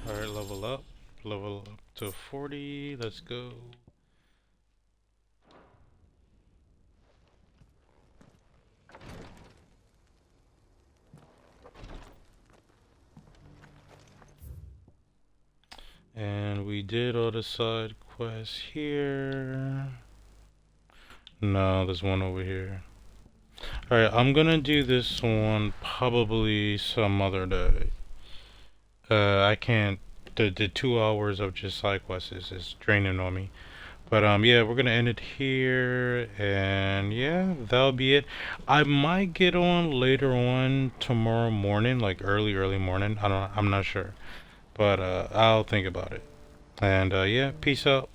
Alright, level up. Level up to 40. Let's go. And we did all the side quests here. No, there's one over here. Alright, I'm gonna do this one probably some other day. I can't. The 2 hours of just side quests is draining on me. But yeah, we're gonna end it here, and yeah, that'll be it. I might get on later on tomorrow morning, like early morning. I'm not sure, but I'll think about it. And yeah, peace out.